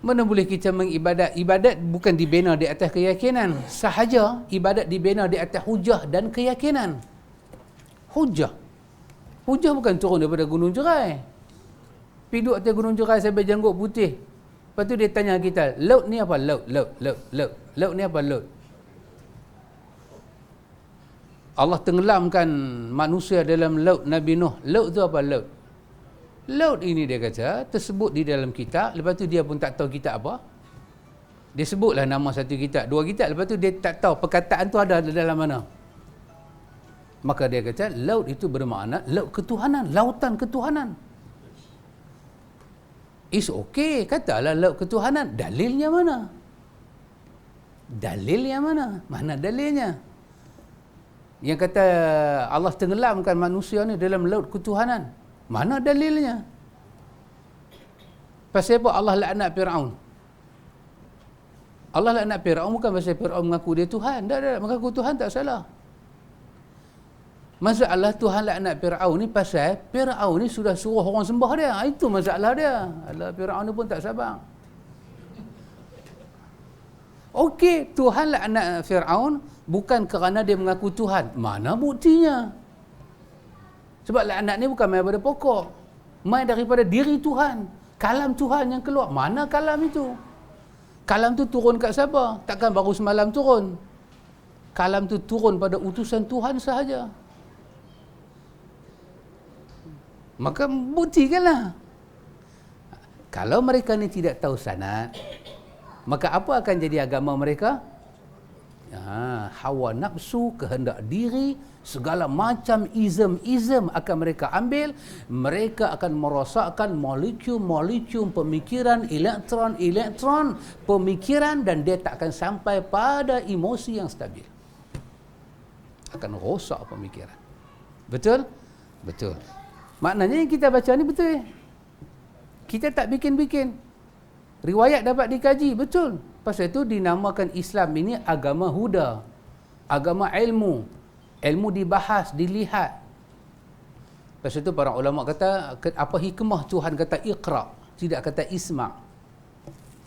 Mana boleh kita mengibadat? Ibadat bukan dibina di atas keyakinan sahaja. Ibadat dibina di atas hujah dan keyakinan. Hujah bukan turun daripada Gunung Jerai. Piduk atas Gunung Jerai sampai janggut putih. Lepas tu dia tanya kita, laut ni apa? Laut ni apa? Laut. Allah tenggelamkan manusia dalam laut Nabi Nuh. Laut tu apa? Laut. Laut ini dia kata tersebut di dalam kitab. Lepas tu dia pun tak tahu kitab apa. Dia sebutlah nama satu kitab, dua kitab. Lepas tu dia tak tahu perkataan tu ada dalam mana. Maka dia kata laut itu bermakna laut ketuhanan, lautan ketuhanan. It's okay, katalah laut ketuhanan. Dalilnya mana? Mana dalilnya? Yang kata Allah tenggelamkan manusia ni dalam laut ketuhanan. Mana dalilnya? Pasal apa Allah laknat Firaun? Allah laknat Firaun bukan pasal Firaun mengaku dia Tuhan. Tak, mengaku Tuhan tak salah. Masalah Tuhan laknat Firaun ni pasal Firaun ni sudah suruh orang sembah dia. Itu masalah dia. Alah, Firaun ni pun tak sabar. Okey, Tuhan laknat Firaun bukan kerana dia mengaku Tuhan. Mana buktinya? Sebab laknat ni bukan main daripada pokok. Main daripada diri Tuhan. Kalam Tuhan yang keluar. Mana kalam itu? Kalam tu turun kat siapa? Takkan baru semalam turun. Kalam tu turun pada utusan Tuhan sahaja. Maka buktikanlah. Kalau mereka ni tidak tahu sanad, maka apa akan jadi agama mereka? Hawa nafsu, kehendak diri, segala macam izm akan mereka ambil. Mereka akan merosakkan molekul-molekul pemikiran, elektron pemikiran, dan dia tak akan sampai pada emosi yang stabil. Akan rosak pemikiran. Betul? Betul. Maknanya yang kita baca ni betul. Kita tak bikin-bikin. Riwayat dapat dikaji, betul. Pasal itu dinamakan Islam ini agama huda, agama ilmu. Ilmu dibahas, dilihat. Pasal itu para ulama kata, apa hikmah Tuhan kata iqra, tidak kata isma'.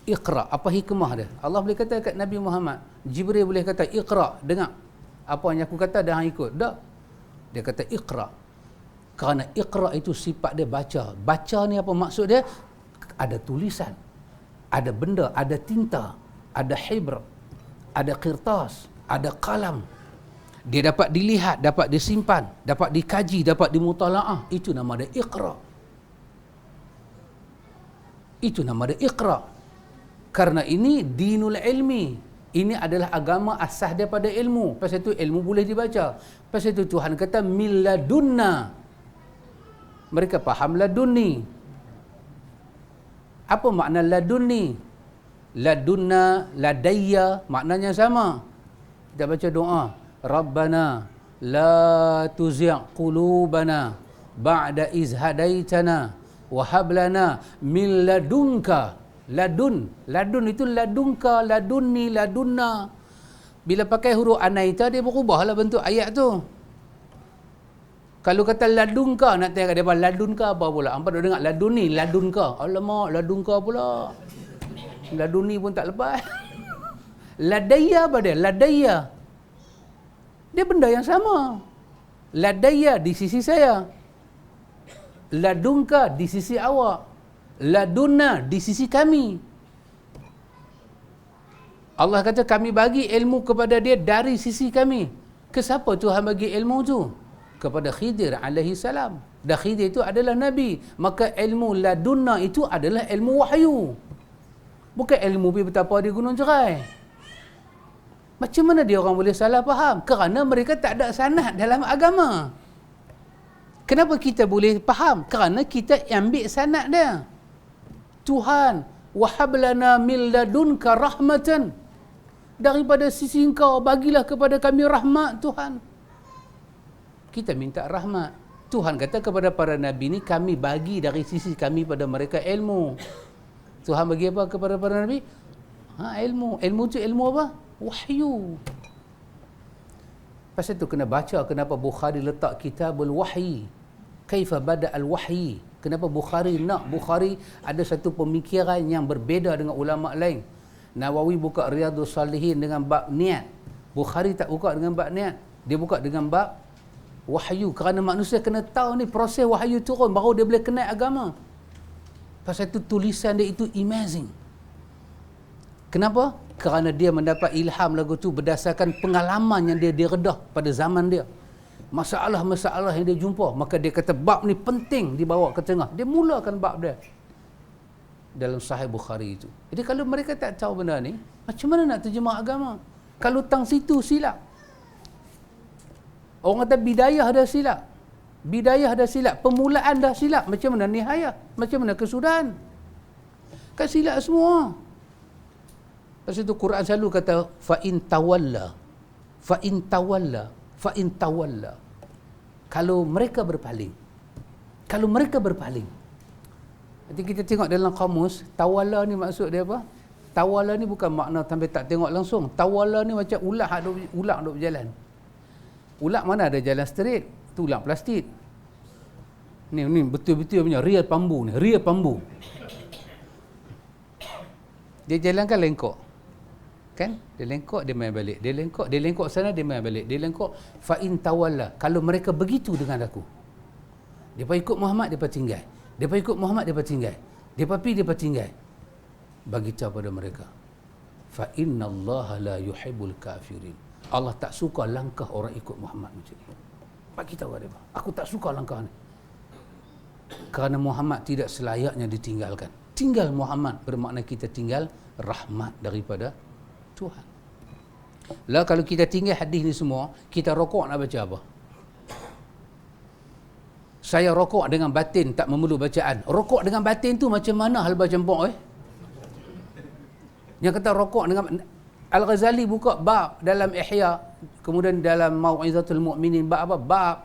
Iqra, apa hikmah dia? Allah boleh kata kat Nabi Muhammad, Jibril boleh kata iqra, dengar. Apa yang aku kata dah ikut. Tak. Dia kata iqra. Kerana iqra itu sifat dia baca. Baca ni apa maksud dia? Ada tulisan, ada benda, ada tinta, ada hibr, ada kertas, ada kalam. Dia dapat dilihat, dapat disimpan, dapat dikaji, dapat dimutalaah. Itu nama dia iqra. Itu nama dia iqra. Karena ini dinul ilmi. Ini adalah agama asas daripada ilmu. Pasal itu ilmu boleh dibaca. Pasal itu Tuhan kata min ladunna. Mereka faham ladunni. Apa makna ladunni? Ladunna, ladayya, maknanya sama. Kita baca doa. Rabbana la tuzigh qulubana ba'da iz hadaitana wa hab lana min ladunka. Ladun itu ladunka, ladunni, ladunna. Bila pakai huruf anaita dia berubahlah bentuk ayat tu. Kalau kata ladunka, nak tanya kat dia ladunka apa pula? Hampa dah dengar ladunni, ladunka. Alamak, ladunka pula. Ladunni pun tak lepas. Ladayya apa dia? Ladayya. Dia benda yang sama. Ladayya di sisi saya. Ladunka di sisi awak. Ladunna di sisi kami. Allah kata kami bagi ilmu kepada dia dari sisi kami. Ke siapa Tuhan bagi ilmu tu? Kepada Khidir alaihi salam. Dan Khidir itu adalah Nabi. Maka ilmu ladunna itu adalah ilmu wahyu. Bukan ilmu betapa di Gunung Jerai. Macam mana dia orang boleh salah faham? Kerana mereka tak ada sanad dalam agama. Kenapa kita boleh faham? Kerana kita ambil sanad dia. Tuhan, wahab lana min ladunka rahmatan. Daripada sisi engkau, bagilah kepada kami rahmat, Tuhan. Kita minta rahmat. Tuhan kata kepada para nabi ni, kami bagi dari sisi kami pada mereka ilmu. Tuhan bagi apa kepada para nabi? Ilmu. Ilmu tu ilmu apa? Wahyu. Pasal tu kena baca kenapa Bukhari letak kitabul wahyi. Kaifa bada al-wahyi. Kenapa Bukhari ada satu pemikiran yang berbeza dengan ulama lain. Nawawi buka Riyadhus Salihin dengan bab niat. Bukhari tak buka dengan bab niat. Dia buka dengan bab wahyu. Kerana manusia kena tahu ni proses wahyu turun baru dia boleh kenal agama. Pasal itu tulisan dia itu amazing. Kenapa? Kerana dia mendapat ilham lagu tu berdasarkan pengalaman yang dia redah pada zaman dia. Masalah-masalah yang dia jumpa. Maka dia kata bab ni penting dibawa ke tengah. Dia mulakan bab dia dalam Sahih Bukhari itu. Jadi kalau mereka tak tahu benda ni, macam mana nak terjemah agama? Kalau tang situ silap. Orang kata bidayah dah silap. Bidayah dah silap. Permulaan dah silap. Macam mana nihayah? Macam mana kesudahan? Kan silap semua. Lepas itu Quran selalu kata fa'in tawalla. Fa'in tawalla. Fa'in tawalla. Kalau mereka berpaling. Kalau mereka berpaling. Nanti kita tengok dalam kamus, tawalla ni maksud dia apa? Tawala ni bukan makna sampai tak tengok langsung. Tawala ni macam ular duk berjalan. Ular mana ada jalan straight? Tu ular plastik. Ni betul-betul punya real bambu ni, real bambu. Dia jalan kan lengkok. Kan? Dia lengkok, dia main balik. Dia lengkok sana, dia main balik. Dia lengkok, fa in tawalla. Kalau mereka begitu dengan aku. Depa ikut Muhammad, depa tinggal. Depa ikut Muhammad, depa tinggal. Depa pi, depa tinggal. Bagi tahu pada mereka, fa innallaha la yuhibbul kafirin. Allah tak suka langkah orang ikut Muhammad macam ni. Bagi tahu pada mereka, aku tak suka langkah ni. Kerana Muhammad tidak selayaknya ditinggalkan. Tinggal Muhammad bermakna kita tinggal rahmat daripada Tuhan. Lah kalau kita tinggal hadis ni semua, kita rokok nak baca apa? Saya rokok dengan batin tak memerlu bacaan. Rokok dengan batin tu macam mana hal baca campur Yang kata rokok dengan Al-Ghazali buka bab dalam Ihya, kemudian dalam Mau'izatul Mu'minin bab apa?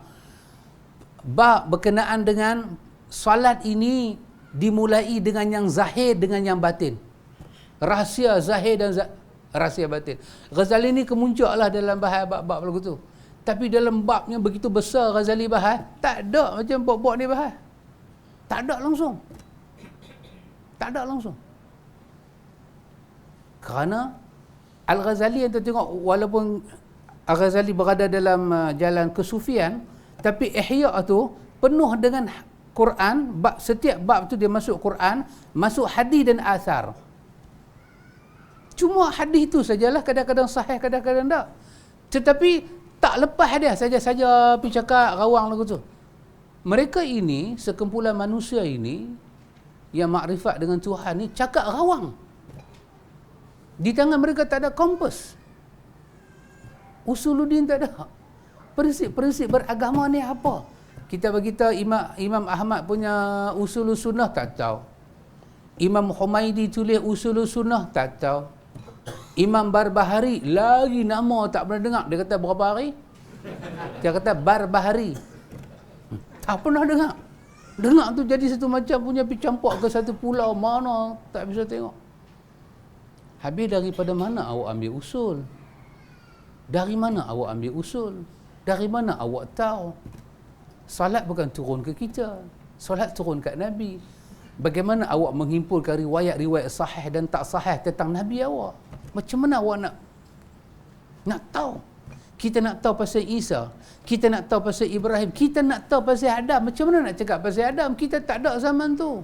Bab berkenaan dengan salat ini dimulai dengan yang zahir dengan yang batin. Rahsia zahir dan rahsia batin. Ghazali ni kemuncaklah dalam bahas bab-bab lagu tu. Tapi dalam babnya begitu besar Ghazali bahas, tak ada macam bab-bab ni bahas. Tak ada langsung. Tak ada langsung. Kerana Al-Ghazali yang kita tengok, walaupun Al-Ghazali berada dalam jalan kesufian, tapi Ihya tu penuh dengan Quran, setiap bab tu dia masuk Quran, masuk hadis dan asar. Cuma hadis tu sajalah kadang-kadang sahih, kadang-kadang tak. Tetapi tak lepas dia saja-saja pergi cakap rawang lagu tu. Mereka ini, sekumpulan manusia ini yang makrifat dengan Tuhan ni cakap rawang. Di tangan mereka tak ada kompas. Usuluddin tak ada. Prinsip-prinsip beragama ni apa? Kita beritahu Imam Ahmad punya usul sunnah tak tahu. Imam Humaidi tulis usul sunnah tak tahu. Imam Barbahari lagi nama tak pernah dengar. Dia kata berapa hari? Dia kata Barbahari. Tak pernah dengar. Dengar tu jadi satu macam punya pergi campur ke satu pulau mana tak bisa tengok. Habis daripada mana awak ambil usul? Dari mana awak ambil usul? Dari mana awak tahu? Salat bukan turun ke kita. Salat turun kat Nabi. Bagaimana awak menghimpulkan riwayat-riwayat sahih dan tak sahih tentang Nabi awak? Macam mana awak nak tahu? Kita nak tahu pasal Isa. Kita nak tahu pasal Ibrahim. Kita nak tahu pasal Adam. Macam mana nak cakap pasal Adam? Kita tak ada zaman tu.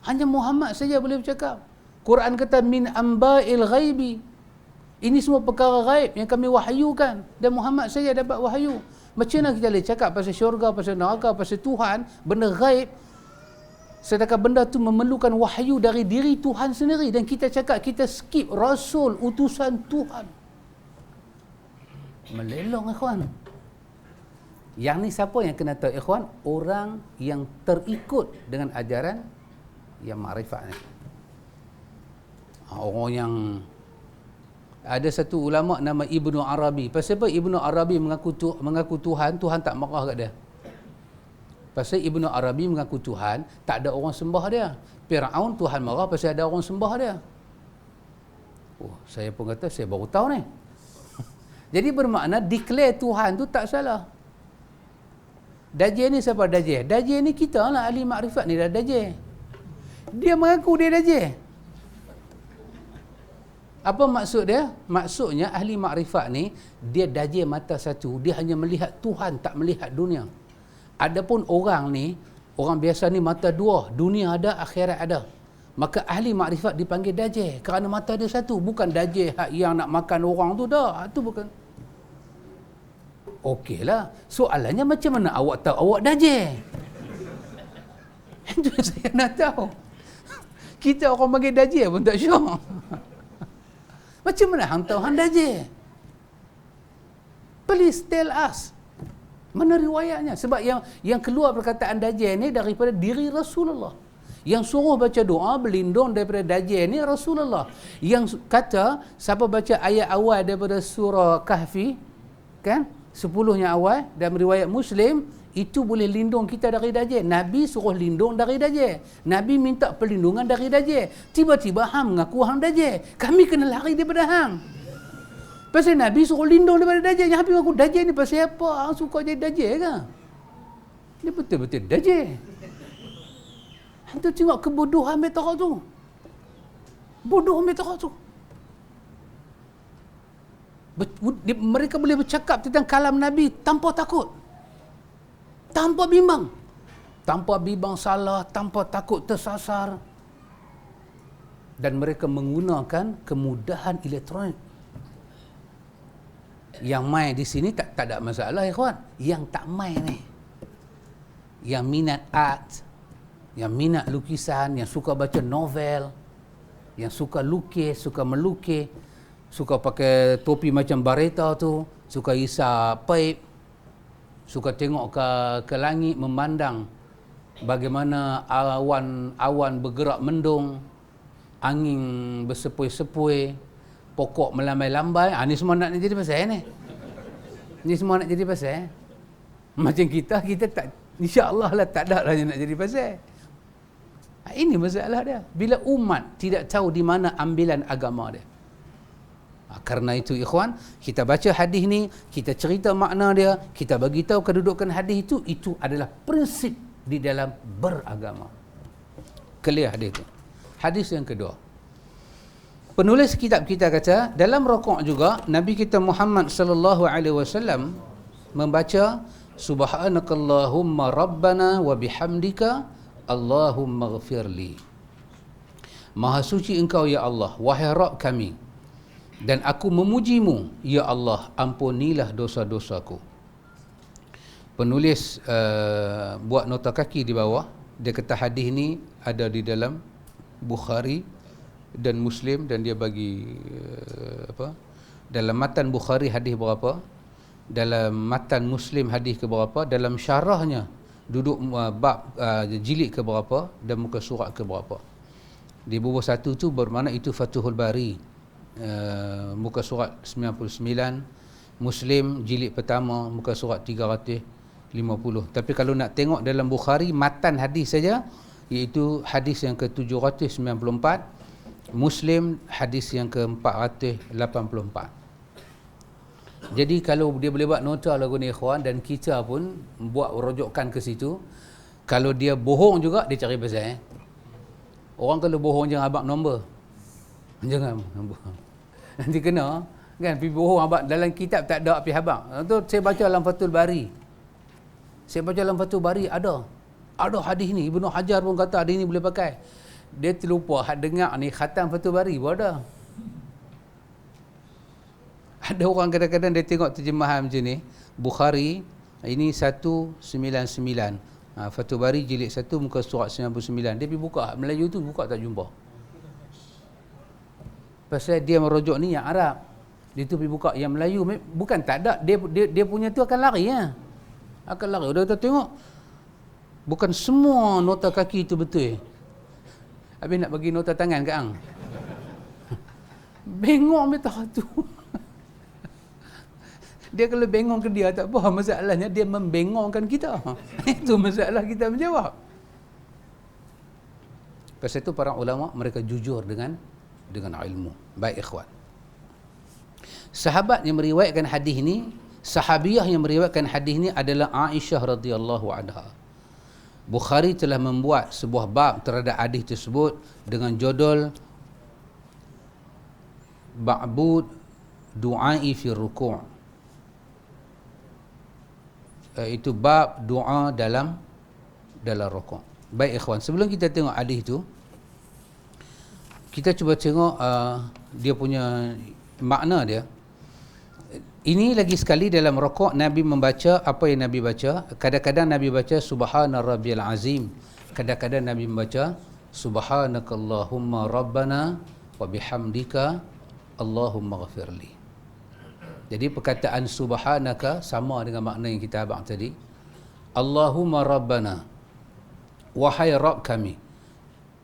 Hanya Muhammad saja boleh bercakap. Quran kata min amba'il ghaibi. Ini semua perkara ghaib yang kami wahyukan. Dan Muhammad saja dapat wahyu. Macam mana kita boleh cakap pasal syurga, pasal neraka, pasal Tuhan, benda ghaib, sedangkan benda tu memerlukan wahyu dari diri Tuhan sendiri. Dan kita cakap kita skip Rasul, utusan Tuhan. Melelong ikhwan. Yang ni siapa yang kena tahu ikhwan? Orang yang terikut dengan ajaran yang makrifat ni. Orang yang ada satu ulama nama Ibnu Arabi. Pasal apa Ibnu Arabi mengaku Tuhan tak marah kat dia? Pasal Ibnu Arabi mengaku Tuhan, tak ada orang sembah dia. Firaun Tuhan marah pasal ada orang sembah dia. Oh, saya pun kata saya baru tahu ni. Jadi bermakna declare Tuhan tu tak salah. Dajjal ni siapa Dajjal? Dajjal ni kita lah ahli makrifat ni dah Dajjal. Dia mengaku dia Dajjal. Apa maksud dia? Maksudnya ahli makrifat ni dia Dajjal mata satu, dia hanya melihat Tuhan, tak melihat dunia. Adapun orang ni, orang biasa ni mata dua, dunia ada, akhirat ada. Maka ahli makrifat dipanggil Dajjal kerana mata dia satu, bukan Dajjal yang nak makan orang tu dah. Itu bukan. Okeylah. Soalannya macam mana awak tahu awak Dajjal? Itu saya nak tahu. Kita orang panggil Dajjal pun tak sure. Macam mana hang tahu hang Dajjal? Please tell us. Mana riwayatnya? Sebab yang keluar perkataan Dajjal ni daripada diri Rasulullah. Yang suruh baca doa berlindung daripada Dajjal ni Rasulullah. Yang kata siapa baca ayat awal daripada surah Kahfi, kan? 10-nya awal dalam riwayat Muslim, itu boleh lindung kita dari dajjal. Nabi suruh lindung dari dajjal. Nabi minta perlindungan dari dajjal. Tiba-tiba hang mengaku hang dajjal. Kami kena lari daripada hang. Pasal Nabi suruh lindung daripada dajjal. Yang habis mengaku dajjal ni pasal apa? Hang suka jadi dajjal ke? Dia betul-betul dajjal. Hang tu tengok kebodohan mereka tu. Bodoh mereka tu. Mereka boleh bercakap tentang kalam Nabi tanpa takut. Tanpa bimbang. Tanpa bimbang salah, tanpa takut tersasar. Dan mereka menggunakan kemudahan elektronik. Yang main di sini tak ada masalah, ikhwan. Yang tak main ni, yang minat art, yang minat lukisan, yang suka baca novel, yang suka lukis, suka melukis, suka pakai topi macam bareta tu, suka isap paip, suka tengok ke langit, memandang bagaimana awan bergerak mendung, angin bersepoi-sepoi, pokok melambai-lambai. Ni semua nak jadi pasal ni. Ni semua nak jadi pasal. Macam kita tak, insya-Allah lah tak ada lah yang nak jadi pasal. Ini masalah dia. Bila umat tidak tahu di mana ambilan agama dia. Karena itu ikhwan, kita baca hadis ni, kita cerita makna dia, kita bagi tahu kedudukan hadis itu adalah prinsip di dalam beragama. Clear hadis itu. Hadis yang kedua. Penulis kitab kita kata, dalam rukuk juga Nabi kita Muhammad sallallahu alaihi wasallam membaca subhanakallahumma rabbana wa bihamdika Allahumma ghfirli. Maha suci engkau ya Allah, wahai Rabb kami, dan aku memujimu, ya Allah, ampunilah dosa-dosaku. Penulis buat nota kaki di bawah. Dia kata hadis ni ada di dalam Bukhari dan Muslim, dan dia bagi dalam matan Bukhari hadis berapa, dalam matan Muslim hadis ke berapa, dalam syarahnya duduk bab jilid ke berapa dan muka surat ke berapa. Di bawah satu tu bermakna itu Fathul Bari, muka surat 99, Muslim jilid pertama muka surat 350. Tapi kalau nak tengok dalam Bukhari matan hadis saja, iaitu hadis yang ke-794, Muslim hadis yang ke-484. Jadi kalau dia boleh buat nota lagu ni ikhwan, dan kita pun buat rujukan ke situ. Kalau dia bohong juga, dia cari pasal. Orang kalau bohong jangan abang nombor. Jangan nombor. Nanti kena kan, pergi bohong abang dalam kitab tak ada api habang. Tu saya baca dalam Fathul Bari. Saya baca dalam Fathul Bari ada hadis ni. Ibnu Hajar pun kata hadis ni boleh pakai. Dia terlupa dengar ni khatam Fathul Bari pun ada. Ada orang kadang-kadang dia tengok terjemahan macam ni, Bukhari ini 199, Fathul Bari jilid 1 muka surat 99. Dia pergi buka Melayu tu, buka tak jumpa. Pasal dia merujuk ni yang Arab. Dia tu pergi buka yang Melayu, bukan tak ada, dia punya tu akan lari ya. Akan lari. Dia kata tengok, bukan semua nota kaki itu betul. Habis nak bagi nota tangan ke hang. Bengong betul tu. Dia kalau bengong ke dia tak apa, masalahnya dia membengongkan kita. Itu masalah kita menjawab. Pasal itu para ulama mereka jujur dengan ilmu. Baik ikhwan. Sahabat yang meriwayatkan hadis ni, sahabiah yang meriwayatkan hadis ni adalah Aisyah radhiyallahu anha. Bukhari telah membuat sebuah bab terhadap hadis tersebut dengan judul Ba'bud Du'ai fi Ruku'. Itu bab doa dalam rukuk. Baik ikhwan, sebelum kita tengok hadis itu, kita cuba tengok dia punya makna dia. Ini lagi sekali dalam rukuk Nabi membaca apa yang Nabi baca. Kadang-kadang Nabi baca Subhana Rabbiyal Azim. Kadang-kadang Nabi membaca Subhanakallahumma Rabbana wa bihamdika Allahumma ghafirli. Jadi perkataan Subhanaka sama dengan makna yang kita abang tadi. Allahumma Rabbana, wahai Rabb kami.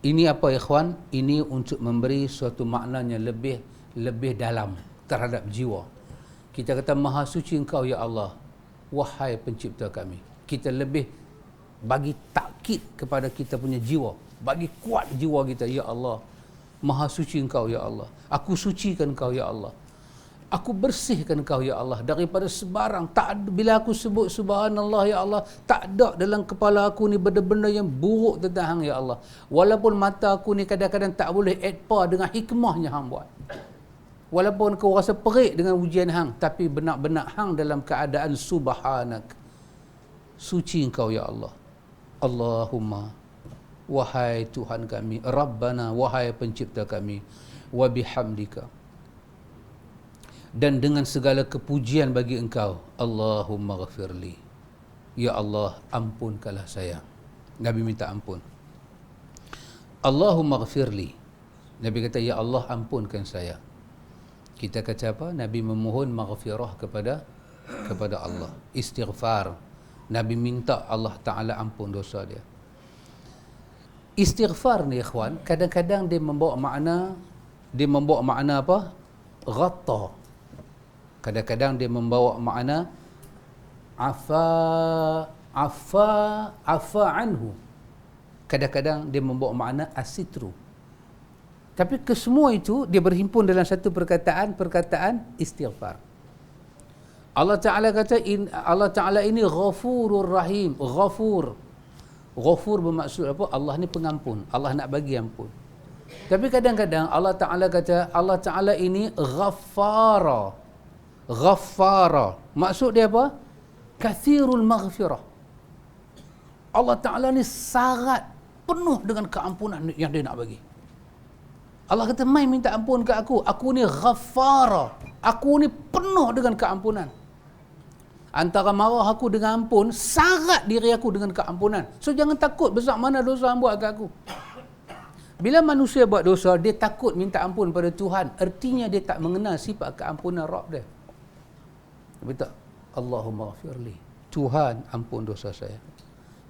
Ini apa ikhwan? Ini untuk memberi suatu maknanya lebih dalam terhadap jiwa. Kita kata maha suci engkau ya Allah, wahai pencipta kami. kita lebih bagi takkid kepada kita punya jiwa, bagi kuat jiwa kita. Ya Allah, Maha suci Engkau ya Allah, aku sucikan Engkau ya Allah, aku bersihkan Engkau ya Allah daripada sebarang. Tak ada, bila aku sebut subhanallah ya Allah, tak ada dalam kepala aku ni benda-benda yang buruk tentang Hang ya Allah. Walaupun mata aku ni kadang-kadang tak boleh adpa dengan hikmahnya Hang buat, walaupun kau rasa perik dengan ujian Hang, tapi benak-benak Hang dalam keadaan subhanak, suci Engkau ya Allah. Allahumma, wahai Tuhan kami, Rabbana, wahai pencipta kami, wa bihamdika, dan dengan segala kepujian bagi Engkau, Allahumma ghafirli, ya Allah ampunkanlah saya. Nabi minta ampun. Allahumma ghafirli, Nabi kata ya Allah ampunkan saya. Kita kata apa? Nabi memohon maghfirah kepada Allah, istighfar. Nabi minta Allah Ta'ala ampun dosa dia. Istighfar ni ikhwan, kadang-kadang dia membawa makna apa? Ghatta. Kadang-kadang dia membawa makna afa anhu. Kadang-kadang dia membawa makna asitru. Tapi kesemua itu dia berhimpun dalam satu perkataan istighfar. Allah Ta'ala kata Allah Ta'ala ini Ghafurur Rahim. Ghafur bermaksud apa? Allah ni pengampun, Allah nak bagi ampun. Tapi kadang-kadang Allah Ta'ala kata Allah Ta'ala ini Ghaffara. Maksud dia apa? Kathirul maghfirah. Allah Ta'ala ni sangat penuh dengan keampunan yang dia nak bagi. Allah kata, mai minta ampun ke aku ni Ghaffara, aku ni penuh dengan keampunan. Antara marah aku dengan ampun, syarat diri aku dengan keampunan. So jangan takut besar mana dosa yang buat ke aku. Bila manusia buat dosa, dia takut minta ampun pada Tuhan, artinya dia tak mengenal sifat keampunan Rabb dia. Betul? Allahumma ghafirli, Tuhan ampun dosa saya.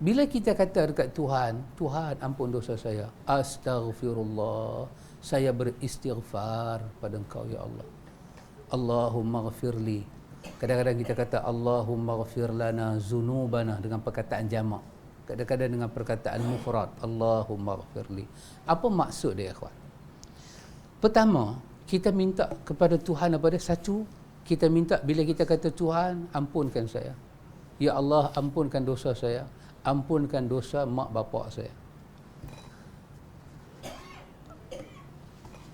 Bila kita kata dekat Tuhan, Tuhan ampun dosa saya, astaghfirullah, saya beristighfar pada Engkau ya Allah. Allahumma ghafirli. Kadang-kadang kita kata Allahumma ghafir lana zunubana dengan perkataan jamak. Kadang-kadang dengan perkataan mufrad, Allahumma ghafirli. Apa maksud dia ikhwan? Pertama, kita minta kepada Tuhan apa dia? Satu, kita minta bila kita kata Tuhan ampunkan saya, ya Allah ampunkan dosa saya, ampunkan dosa mak bapak saya.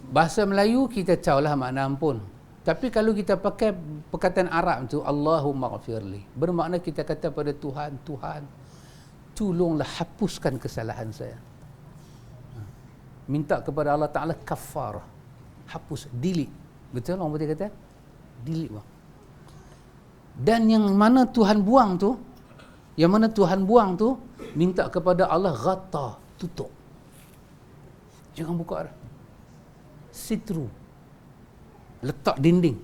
Bahasa Melayu kita tahulah makna ampun. Tapi kalau kita pakai perkataan Arab tu, Allahumma ghafirli, bermakna kita kata pada Tuhan, Tuhan tolonglah hapuskan kesalahan saya. Minta kepada Allah Ta'ala kafarah, hapus, delete. Betul orang putih kata? Delete bang. Dan yang mana Tuhan buang tu, minta kepada Allah ghatta, tutup. Jangan buka dah. Sitru, letak dinding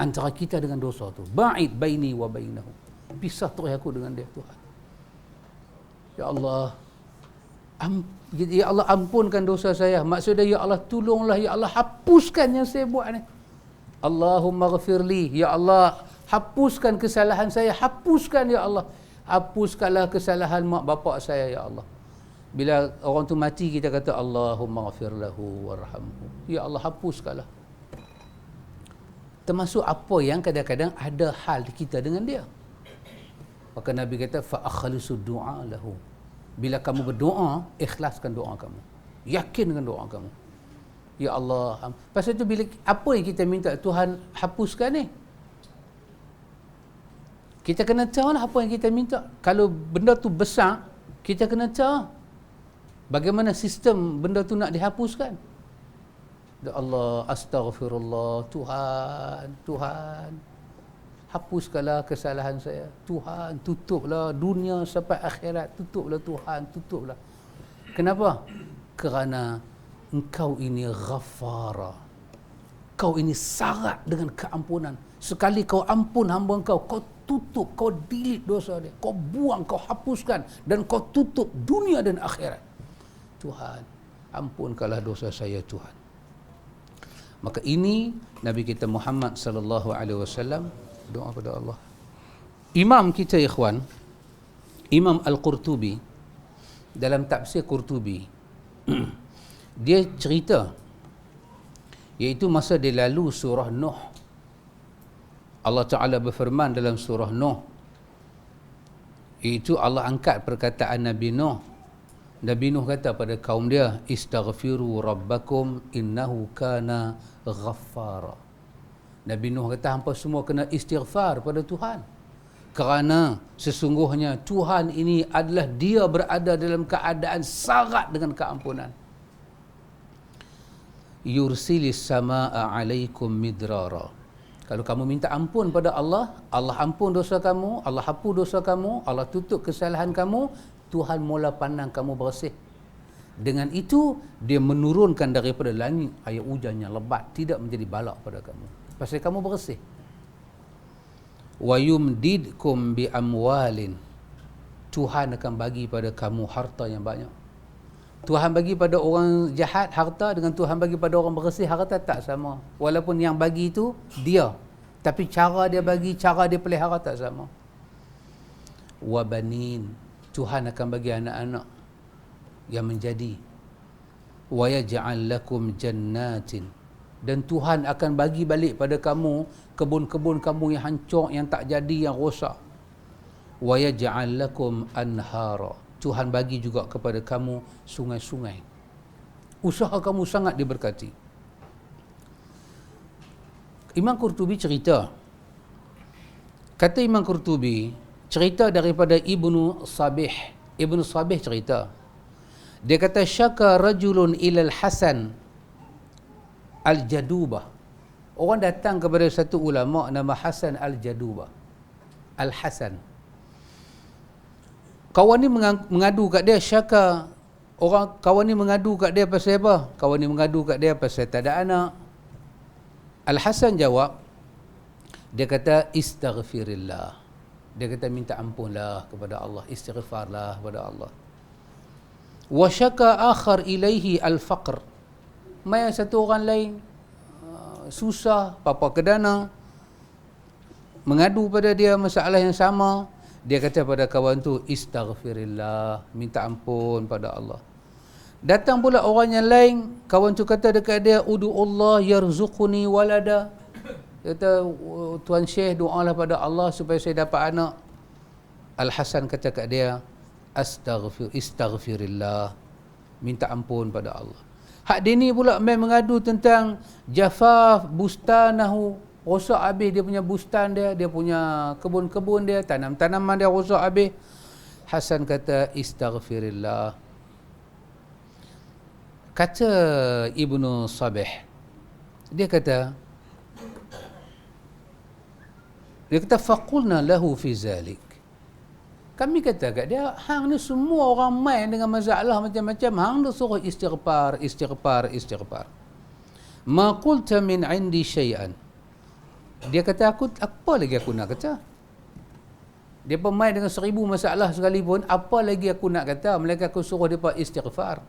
antara kita dengan dosa tu. Ba'id baini wa bainahu, pisah terus aku dengan dia. Tuhan, ya Allah, ya Allah ampunkan dosa saya. Maksudnya ya Allah tolonglah, ya Allah hapuskan yang saya buat ni. Allahumma ghafirli, ya Allah hapuskan kesalahan saya, hapuskan ya Allah, hapuskanlah kesalahan mak bapak saya ya Allah. Bila orang tu mati kita kata Allahumma ghafir lahu warhamhu, ya Allah hapuskanlah. Termasuk apa yang kadang-kadang ada hal kita dengan dia. Maka Nabi kata fa akhlisu du'a lahu. Bila kamu berdoa, ikhlaskan doa kamu, yakin dengan doa kamu. Ya Allah, pasal tu bila apa yang kita minta Tuhan hapuskan ni, kita kena tahu lah apa yang kita minta. Kalau benda tu besar, kita kena tahu bagaimana sistem benda tu nak dihapuskan. Ya Allah, astaghfirullah, Tuhan hapuskanlah kesalahan saya. Tuhan tutuplah dunia sampai akhirat, tutuplah Tuhan, tutuplah. Kenapa? Kerana Engkau ini Ghaffara, Kau ini syarat dengan keampunan. Sekali Kau ampun hamba Engkau, Kau tutup, Kau delete dosa dia, Kau buang, Kau hapuskan, dan Kau tutup dunia dan akhirat. Tuhan ampunkanlah dosa saya Tuhan. Maka ini Nabi kita Muhammad sallallahu alaihi wasallam doa kepada Allah. Imam kita ikhwan, Imam Al-Qurtubi dalam tafsir Qurtubi dia cerita, iaitu masa dia lalu surah Nuh, Allah Ta'ala berfirman dalam surah Nuh, iaitu Allah angkat perkataan Nabi Nuh. Nabi Nuh kata pada kaum dia, istaghfiru rabbakum innahu kana ghaffara. Nabi Nuh kata, hampa semua kena istighfar pada Tuhan, kerana sesungguhnya Tuhan ini adalah dia berada dalam keadaan sangat dengan keampunan. Yursilis samaa alaikum midrara. Kalau kamu minta ampun pada Allah, Allah ampun dosa kamu, Allah hapus dosa kamu, Allah tutup kesalahan kamu, Tuhan mula pandang kamu bersih. Dengan itu dia menurunkan daripada langit air hujan yang lebat, tidak menjadi balak pada kamu, pasal kamu bersih. Wa yumdidkum bi amwalin. Tuhan akan bagi pada kamu harta yang banyak. Tuhan bagi pada orang jahat harta dengan Tuhan bagi pada orang bersih harta tak sama. Walaupun yang bagi itu dia, tapi cara dia bagi, cara dia pelihara tak sama. Wa banin. Tuhan akan bagi anak-anak yang menjadi. Wa yaj'al lakum jannatin. Dan Tuhan akan bagi balik pada kamu kebun-kebun kamu yang hancur, yang tak jadi, yang rosak. Wa yaj'al lakum anhara. Tuhan bagi juga kepada kamu sungai-sungai. Usaha kamu sangat diberkati. Imam Qurtubi cerita. Kata Imam Qurtubi, cerita daripada Ibnu Sabih. Ibnu Sabih cerita. Dia kata, syaka rajulun ilal Hasan Al-Jadubah. Orang datang kepada satu ulama nama Hasan Al-Jadubah. Al-Hasan. Kawan ni mengadu kat dia, syaka. Kawan ni mengadu kat dia pasal apa? Kawan ni mengadu kat dia pasal tak ada anak. Al-Hasan jawab, dia kata, istaghfirillah. Dia kata, minta ampunlah kepada Allah, istighfarlah kepada Allah. Wa syaka akhar ilaihi al-faqr. Mai satu orang lain susah, papa kedana, mengadu pada dia masalah yang sama. Dia kata pada kawan tu, istaghfirillah, minta ampun pada Allah. Datang pula orang yang lain, kawan tu kata dekat dia, udu'ullah yarzuquni walada. Dia kata, Tuan Syekh, doalah pada Allah supaya saya dapat anak. Al-Hasan kata kat dia, istaghfirillah, minta ampun pada Allah. Hak dia ni pula main mengadu tentang jafaf bustanahu, rosak habis dia punya bustan dia, dia punya kebun-kebun dia, tanam-tanaman dia rosak habis. Hasan kata, istaghfirillah. Kata Ibnu Sabih, dia kata faqulna lahu fi zalik. Kami kata kat dia, hang ni semua orang main dengan masalah macam-macam, hang tu suruh istighfar. Ma qulta min indi syai'an. Dia kata, apa lagi aku nak kata? Dia pemain dengan 1000 masalah sekalipun, apa lagi aku nak kata? Melainkan aku suruh dia istighfar.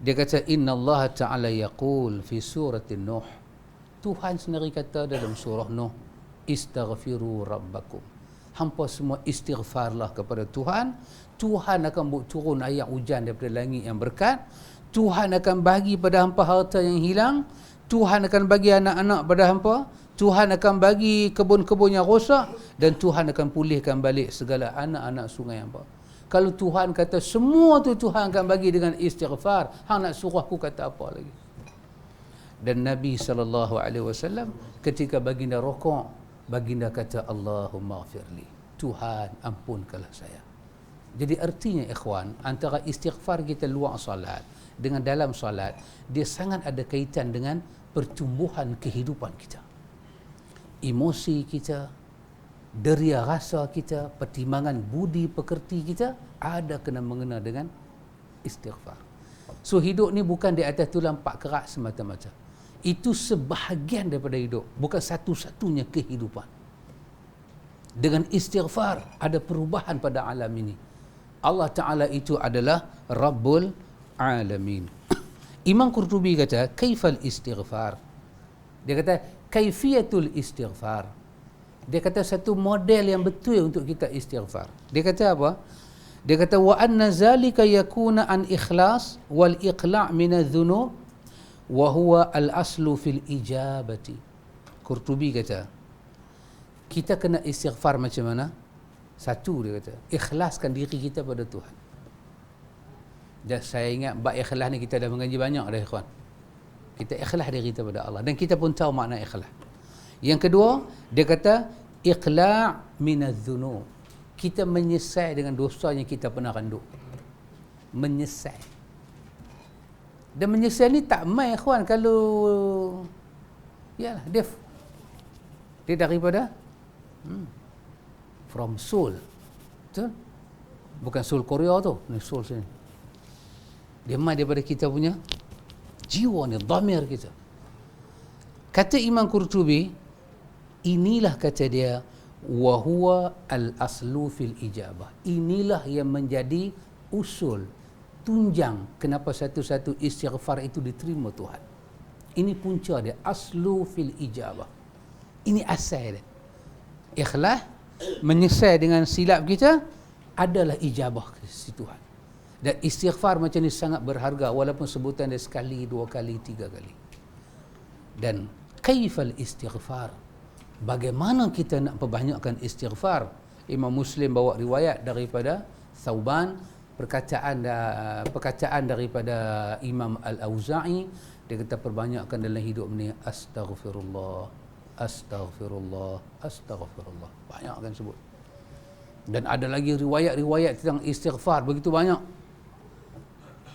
Dia kata, Inna Allah Ta'ala yaqul fi surati Nuh. Tuhan sendiri kata dalam surah Nuh, istaghfiru rabbakum. Hampa semua istighfarlah kepada Tuhan. Tuhan akan turun ayat hujan daripada langit yang berkat. Tuhan akan bagi pada hampa harta yang hilang. Tuhan akan bagi anak-anak pada hampa. Tuhan akan bagi kebun-kebun yang rosak, dan Tuhan akan pulihkan balik segala anak-anak sungai hampa. Kalau Tuhan kata semua tu Tuhan akan bagi dengan istighfar, hang nak suruh aku kata apa lagi? Dan Nabi SAW ketika baginda rukuk, baginda kata, Allahumma ghafirli, Tuhan ampunkanlah saya. Jadi artinya ikhwan, antara istighfar kita luar salat dengan dalam salat, dia sangat ada kaitan dengan pertumbuhan kehidupan kita. Emosi kita, deria rasa kita, pertimbangan budi pekerti kita ada kena mengena dengan istighfar. So hidup ni bukan di atas tulang pak kerak semata-mata. Itu sebahagian daripada hidup, bukan satu-satunya kehidupan. Dengan istighfar ada perubahan pada alam ini. Allah Ta'ala itu adalah Rabbul Alamin. Imam Qurtubi kata, kaifal istighfar? Dia kata, kaifiyatul istighfar. Dia kata satu model yang betul untuk kita istighfar. Dia kata apa? Dia kata wa anna zalika yakuna an ikhlas wal iqla' min adh-dhunub wa huwa al-aslu fil ijabati. Qurtubi kata, kita kena istighfar macam mana? Satu, dia kata, ikhlaskan diri kita pada Tuhan. Dan saya ingat bab ikhlas ni kita dah mengaji banyak dah, ikhwan. Kita ikhlas diri kita pada Allah dan kita pun tahu makna ikhlas. Yang kedua, dia kata iqla' minadh-dhunub. Kita menyesal dengan dosa yang kita pernah randuk. Menyesal. Dan menyesal ni tak main, ikhwan. Kalau yalah, dia daripada from soul. Betul? Bukan soul Korea tu, ni soul sini. Dia mai daripada kita punya jiwa ni, dhamir kita. Kata Imam Qurtubi, inilah kata dia, wa huwa al-aslu fil ijabah. Inilah yang menjadi usul, tunjang kenapa satu-satu istighfar itu diterima Tuhan. Ini punca dia, aslu fil ijabah. Ini asal dia. Ikhlas, menyesal dengan silap kita adalah ijabah ke sisi Tuhan. Dan istighfar macam ni sangat berharga walaupun sebutan dia sekali, dua kali, tiga kali. Dan kaifal istighfar? Bagaimana kita nak perbanyakkan istighfar? Imam Muslim bawa riwayat daripada Thauban, perkataan daripada Imam Al-Auza'i. Dia kata perbanyakkan dalam hidup ni astaghfirullah, astaghfirullah, astaghfirullah. Banyakkan sebut. Dan ada lagi riwayat-riwayat tentang istighfar begitu banyak.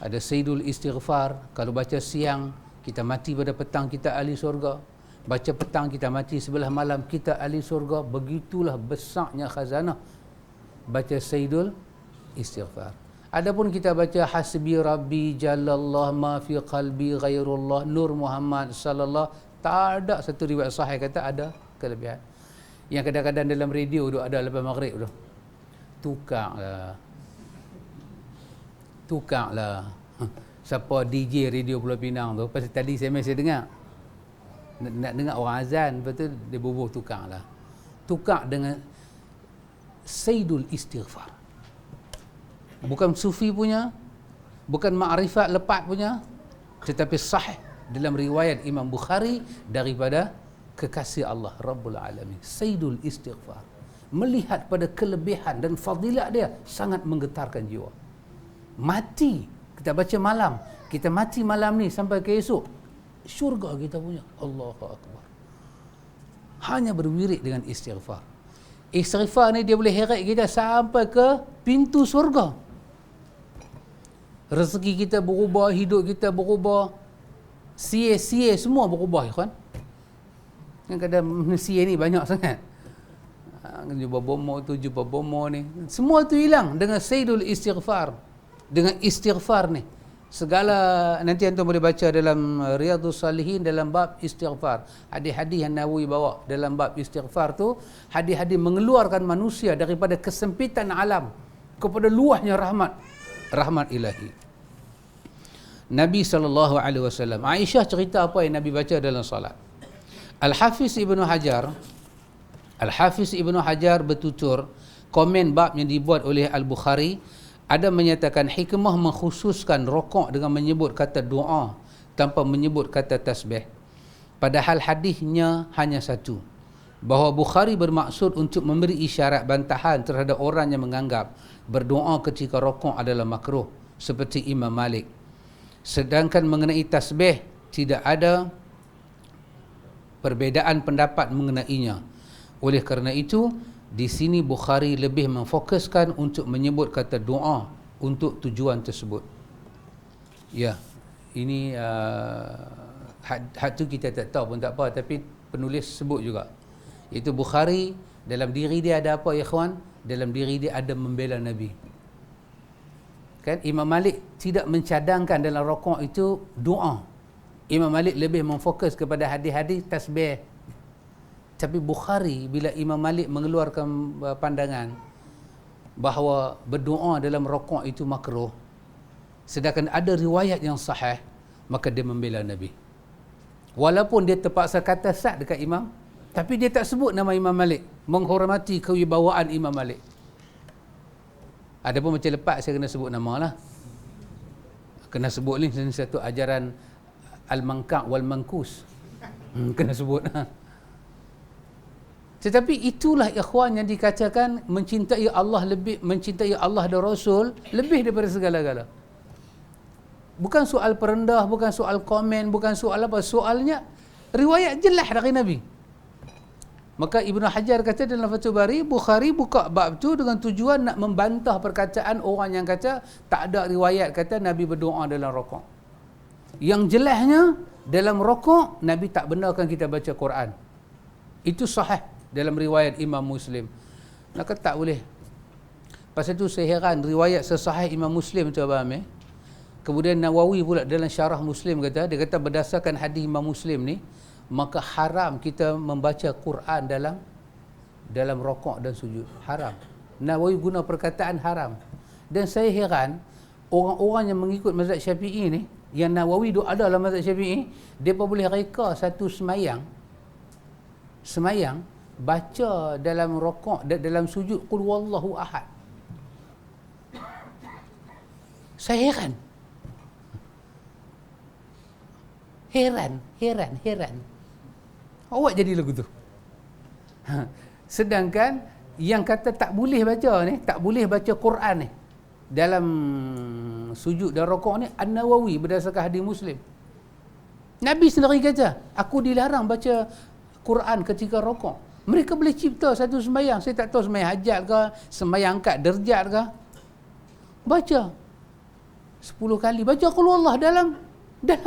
Ada Sayyidul Istighfar, kalau baca siang kita mati pada petang kita ahli surga, baca petang kita mati sebelah malam kita ahli surga. Begitulah besarnya khazanah baca Sayyidul Istighfar. Adapun kita baca hasbi rabbi jalallah ma fi qalbi ghairullah nur Muhammad sallallahu, tak ada satu riwayat sahih kata ada kelebihan. Yang kadang-kadang dalam radio tu ada lepas maghrib tu, tukar lah siapa DJ radio Pulau Pinang tu, pasal tadi saya masih dengar nak dengar orang azan, lepas tu dia bubuh tukar dengan Sayyidul Istighfar. Bukan sufi punya, bukan ma'rifat lepat punya, tetapi sahih dalam riwayat Imam Bukhari daripada kekasih Allah Rabbul Alamin, Sayyidul Istighfar. Melihat pada kelebihan dan fadilat dia sangat menggetarkan jiwa. Mati kita baca malam, kita mati malam ni sampai ke esok, syurga kita punya. Allahu Akbar. Hanya berwirid dengan istighfar. Istighfar ni dia boleh heret kita sampai ke pintu syurga. Rezeki kita berubah, hidup kita berubah, sia-sia semua berubah, kan? Yang kadang sia ni banyak sangat. Jumpa bomo ni, semua tu hilang dengan Sayyidul Istighfar. Dengan istighfar ni segala, nanti antum boleh baca dalam Riyadhus Salihin dalam bab istighfar, hadis-hadis yang Nawawi bawa dalam bab istighfar tu, hadis-hadis mengeluarkan manusia daripada kesempitan alam kepada luasnya rahmat ilahi. Nabi SAW, Aisyah cerita apa yang Nabi baca dalam salat. Al-Hafiz Ibnu Hajar bertutur komen bab yang dibuat oleh Al-Bukhari. Ada menyatakan hikmah mengkhususkan rokok dengan menyebut kata doa tanpa menyebut kata tasbih. Padahal hadisnya hanya satu, bahawa Bukhari bermaksud untuk memberi isyarat bantahan terhadap orang yang menganggap berdoa ketika rokok adalah makruh seperti Imam Malik. Sedangkan mengenai tasbih tidak ada perbezaan pendapat mengenainya. Oleh kerana itu, di sini Bukhari lebih memfokuskan untuk menyebut kata doa untuk tujuan tersebut. Ya, ini had tu kita tak tahu pun tak apa, tapi penulis sebut juga. Iaitu Bukhari dalam diri dia ada apa, ya ikhwan? Dalam diri dia ada membela Nabi. Kan Imam Malik tidak mencadangkan dalam rokok itu doa. Imam Malik lebih memfokus kepada hadis-hadis tasbih. Tapi Bukhari, bila Imam Malik mengeluarkan pandangan bahawa berdoa dalam rokok itu makruh, sedangkan ada riwayat yang sahih, maka dia membela Nabi. Walaupun dia terpaksa kata sat dekat imam, tapi dia tak sebut nama Imam Malik. menghormati kewibawaan Imam Malik. Adapun macam lepas saya kena sebut nama lah. Kena sebut ni satu ajaran Al-Manka' wal-Mankus. Kena sebut. Tetapi itulah ikhwan yang dikatakan mencintai Allah lebih, mencintai Allah dan Rasul lebih daripada segala-gala. Bukan soal perendah, bukan soal komen, bukan soal apa. Soalnya riwayat jelas dari Nabi. Maka Ibnu Hajar kata dalam Fathul Bari, Bukhari buka bab tu dengan tujuan nak membantah perkataan orang yang kata tak ada riwayat kata Nabi berdoa dalam rakaat. Yang jelasnya dalam rakaat Nabi tak benarkan kita baca Quran. Itu sahih dalam riwayat Imam Muslim. Maka tak boleh. Pasal tu saya heran riwayat sesahih Imam Muslim tu abang Kemudian Nawawi pula dalam syarah Muslim kata, dia kata berdasarkan hadis Imam Muslim ni, maka haram kita membaca Quran dalam rakaat dan sujud. Haram. Nawawi guna perkataan haram. Dan saya heran orang-orang yang mengikut mazhab Syafi'i ni, yang Nawawi duk ada dalam mazhab Syafi'i, depa boleh reka satu semayang baca dalam rakaat dan dalam sujud qul huwallahu ahad. Saya heran. Awak jadi lagu tu. Sedangkan yang kata tak boleh baca ni, tak boleh baca Quran ni dalam sujud dan rakaat ni An-Nawawi berdasarkan hadis Muslim. Nabi sendiri kata, aku dilarang baca Quran ketika rakaat. Mereka boleh cipta satu sembahyang, saya tak tahu sembahyang hajat ke, sembahyang angkat derjat ke. Baca 10 kali, baca qul huwallah dalam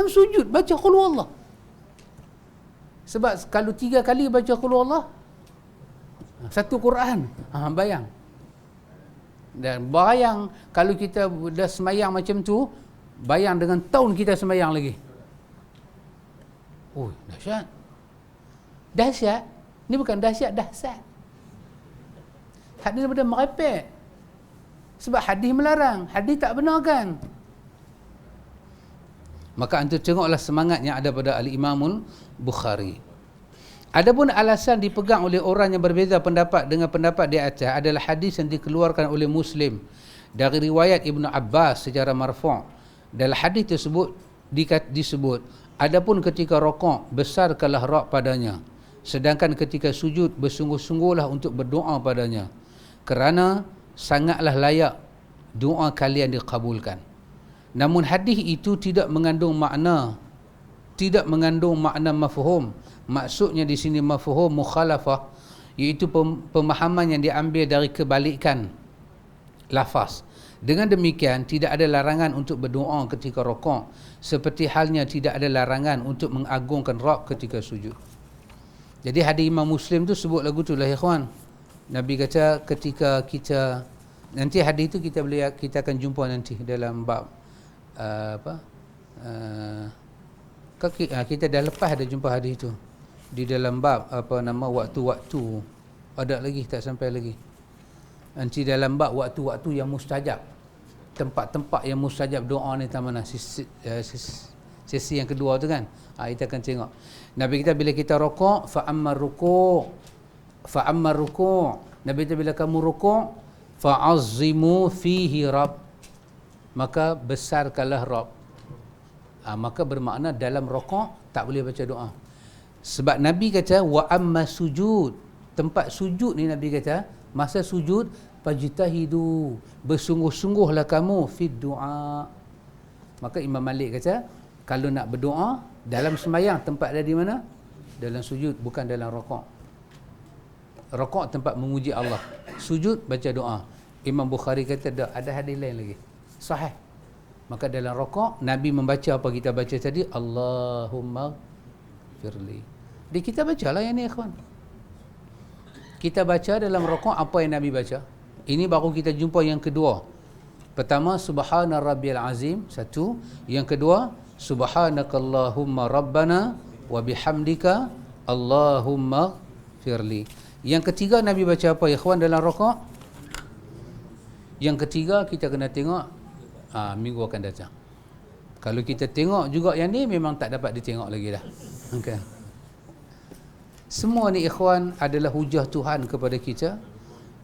sujud, baca qul huwallah. Sebab kalau 3 kali baca qul huwallah, satu Quran. Bayang. Dan bayang kalau kita dah sembahyang macam tu, bayang dengan tahun kita sembahyang lagi. Oh, dahsyat. Dahsyat. Ni bukan dahsyat, dahsyat. Hadis daripada merepek. Sebab hadis melarang, hadis tak benarkan. Maka antum tengoklah semangat yang ada pada Al-Imamul Bukhari. Adapun alasan dipegang oleh orang yang berbeza pendapat dengan pendapat di atas adalah hadis yang dikeluarkan oleh Muslim dari riwayat Ibnu Abbas secara marfu'. Dalam hadis tersebut disebut, adapun ketika rakaat besarkanlah rak padanya, sedangkan ketika sujud bersungguh-sungguhlah untuk berdoa padanya, kerana sangatlah layak doa kalian dikabulkan. Namun hadis itu tidak mengandung makna mafhum. Maksudnya di sini mafhum mukhalafah, iaitu pemahaman yang diambil dari kebalikan lafaz. Dengan demikian tidak ada larangan untuk berdoa ketika rakaat, seperti halnya tidak ada larangan untuk mengagungkan Rabb ketika sujud. Jadi hadis Imam Muslim tu sebut lagu tu lah ikhwan. Nabi kata ketika kita nanti hadis itu kita akan jumpa nanti dalam bab kita dah lepas dah jumpa hadis itu di dalam bab waktu-waktu, ada lagi tak sampai lagi nanti dalam bab waktu-waktu yang mustajab, tempat-tempat yang mustajab doa ni, mana sesi yang kedua tu kan. Kita akan tengok Nabi kita bila kita rukuk, fa ammar ruku', Nabi kita bila kamu rukuk, fa'azzimu fihi rabb, maka besarkanlah Rabb. Maka bermakna dalam rukuk tak boleh baca doa. Sebab Nabi kata wa amma sujud, tempat sujud ni Nabi kata masa sujud fajtahidu, bersungguh-sungguhlah kamu fid du'a. Maka Imam Malik kata kalau nak berdoa dalam sembahyang tempat dia di mana? Dalam sujud, bukan dalam rukuk. Rukuk tempat memuji Allah, sujud baca doa. Imam Bukhari kata ada hadis lain lagi sahih. Maka dalam rukuk Nabi membaca apa kita baca tadi, Allahumma firli. Jadi kita bacalah yang ni ikhwan. Kita baca dalam rukuk apa yang Nabi baca. Ini baru kita jumpa yang kedua. Pertama subhana rabbiyal azim, satu. Yang kedua subhanakallahumma rabbana wa bihamdika Allahumma firli. Yang ketiga Nabi baca apa ikhwan dalam rukuk? Yang ketiga kita kena tengok minggu akan datang. Kalau kita tengok juga yang ni memang tak dapat ditengok lagi dah. Okay. Semua ni ikhwan adalah hujah Tuhan kepada kita.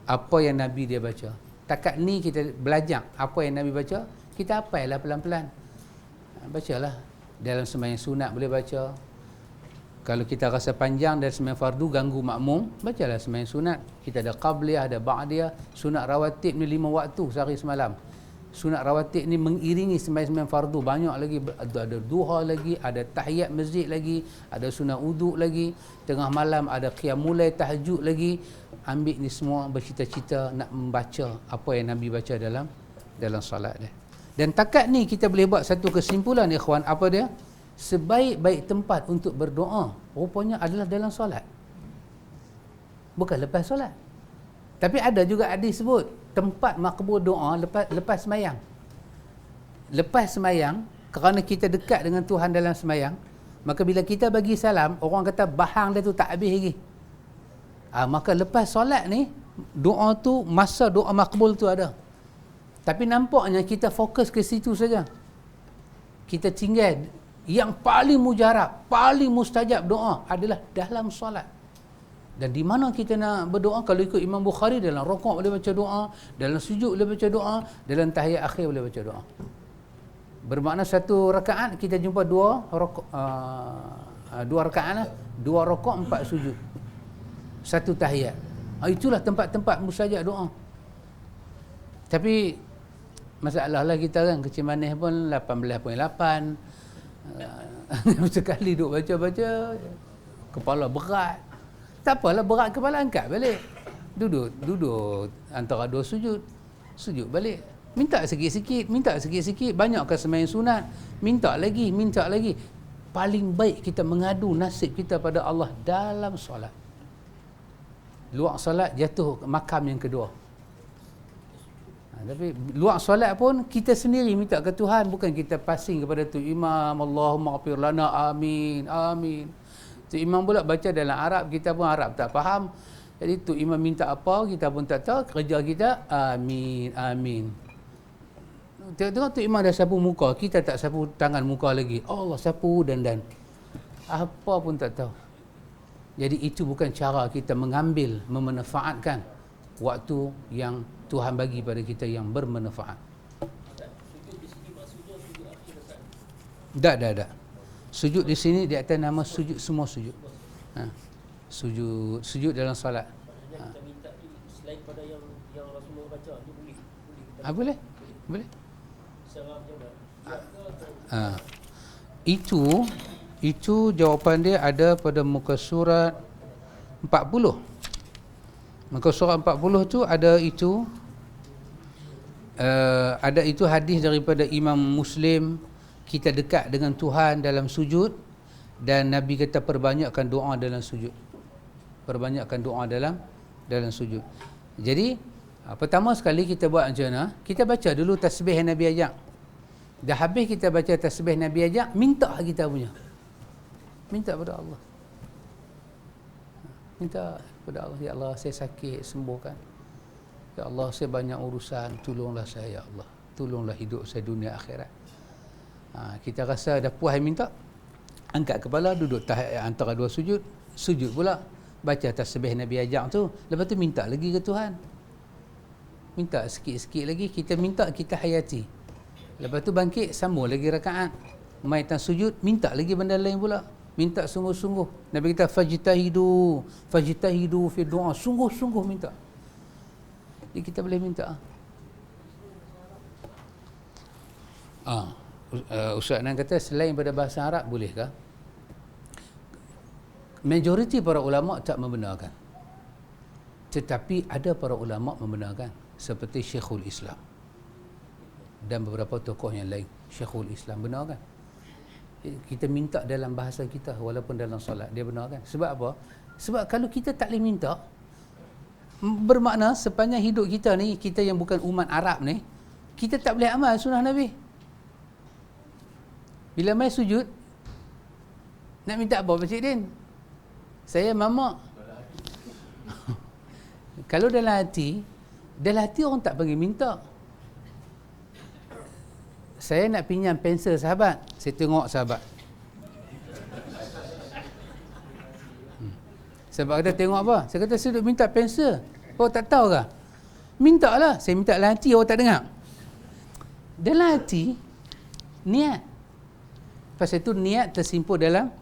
Apa yang Nabi dia baca. Takat ni kita belajar apa yang Nabi baca, kita hafal lah pelan-pelan. Bacalah. Dalam sembahyang sunat boleh baca. Kalau kita rasa panjang dan sembahyang fardu ganggu makmum, bacalah sembahyang sunat. Kita ada qabliyah, ada ba'diyah. Sunat rawatib ni 5 waktu sehari semalam. Sunat rawatib ni mengiringi sembahyang fardu. Banyak lagi, ada duha lagi, ada tahiyat masjid lagi, ada sunat uduk lagi, tengah malam ada qiyamul lail, tahajud lagi. Ambil ni semua, bercita-cita nak membaca apa yang Nabi baca dalam solat dia. Dan takat ni kita boleh buat satu kesimpulan ikhwan, apa dia? Sebaik-baik tempat untuk berdoa rupanya adalah dalam solat, bukan lepas solat. Tapi ada juga hadis sebut tempat makbul doa lepas semayang. Lepas semayang, kerana kita dekat dengan Tuhan dalam semayang, maka bila kita bagi salam, orang kata bahang dia tu tak habis lagi. Maka lepas solat ni, doa tu, masa doa makbul tu ada. Tapi nampaknya kita fokus ke situ saja. Kita tinggal yang paling mujarab, paling mustajab doa adalah dalam solat. Dan di mana kita nak berdoa? Kalau ikut Imam Bukhari, dalam rukuk boleh baca doa, dalam sujud boleh baca doa, dalam tahiyat akhir boleh baca doa. Bermakna satu rakaat kita jumpa dua rakaat lah, 2 rukuk 4 sujud, 1 tahiyat. Itulah tempat-tempat mustajab doa. Tapi masalah lah kita kan, kecil manis pun 18.8. Sekali duk baca-baca kepala berat. Tak apalah, berat kepala angkat balik. Duduk antara 2 sujud balik. Minta sikit-sikit, banyakkan sembahyang sunat, minta lagi. Paling baik kita mengadu nasib kita pada Allah dalam solat. Luar solat jatuh makam yang kedua. Tapi luar solat pun kita sendiri minta ke Tuhan, bukan kita passing kepada tu imam, Allahumma ghafir lana, amin. Tu imam pula baca dalam Arab, kita pun Arab tak faham. Jadi tu imam minta apa, kita pun tak tahu, kerja kita amin. Tengok tu imam dah sapu muka, kita tak sapu tangan muka lagi. Allah sapu dan apa pun tak tahu. Jadi itu bukan cara kita mengambil, memanfaatkan waktu yang Tuhan bagi pada kita yang bermanfaat. Tak. Sujud di sini di atas nama sujud, semua sujud. Sujud dalam solat. Kita minta selain pada yang Rasulullah baca, boleh. Boleh. Secara macam Itu jawapan dia ada pada muka surat 40. Muka surat 40 tu ada itu hadis daripada Imam Muslim, kita dekat dengan Tuhan dalam sujud, dan Nabi kata perbanyakkan doa dalam sujud. Sujud. Jadi pertama sekali kita buat macam mana? Kita baca dulu tasbih yang Nabi ajak. Dah habis kita baca tasbih Nabi ajak, minta kita punya. Minta pada Allah. Ya Allah, saya sakit, sembuhkan. Ya Allah, saya banyak urusan, tolonglah saya, ya Allah. Tolonglah hidup saya dunia akhirat. Kita rasa dah puas minta, angkat kepala, duduk antara 2 sujud pula, baca tasbih Nabi ajak tu, lepas tu minta lagi ke Tuhan. Minta sikit-sikit lagi, kita minta, kita hayati. Lepas tu bangkit, sambung lagi rakaat. Maitan sujud, minta lagi benda lain pula. Minta sungguh-sungguh. Nabi kata fajtahidu fi doa, sungguh-sungguh minta. Jadi kita boleh minta. Ustaz Nan kata selain pada bahasa Arab bolehkah? Majoriti para ulama tak membenarkan. Tetapi ada para ulama membenarkan, seperti Syekhul Islam dan beberapa tokoh yang lain. Syekhul Islam benarkan. Kita minta dalam bahasa kita walaupun dalam solat, dia benarkan. Sebab apa? Sebab kalau kita tak boleh minta, bermakna sepanjang hidup kita ni, kita yang bukan umat Arab ni, kita tak boleh amal sunnah Nabi. Bila mai sujud, nak minta apa Pak Cik Din? Saya mamak. Kalau dalam hati orang tak panggil minta. Saya nak pinjam pensel sahabat, saya tengok sahabat. Sebab kata tengok apa? Saya kata saya duk minta pensel. Oh tak tahu ke? Minta lah. Saya minta dalam hati, awak tak dengar. Dalam hati, niat. Pasal itu niat tersimpul dalam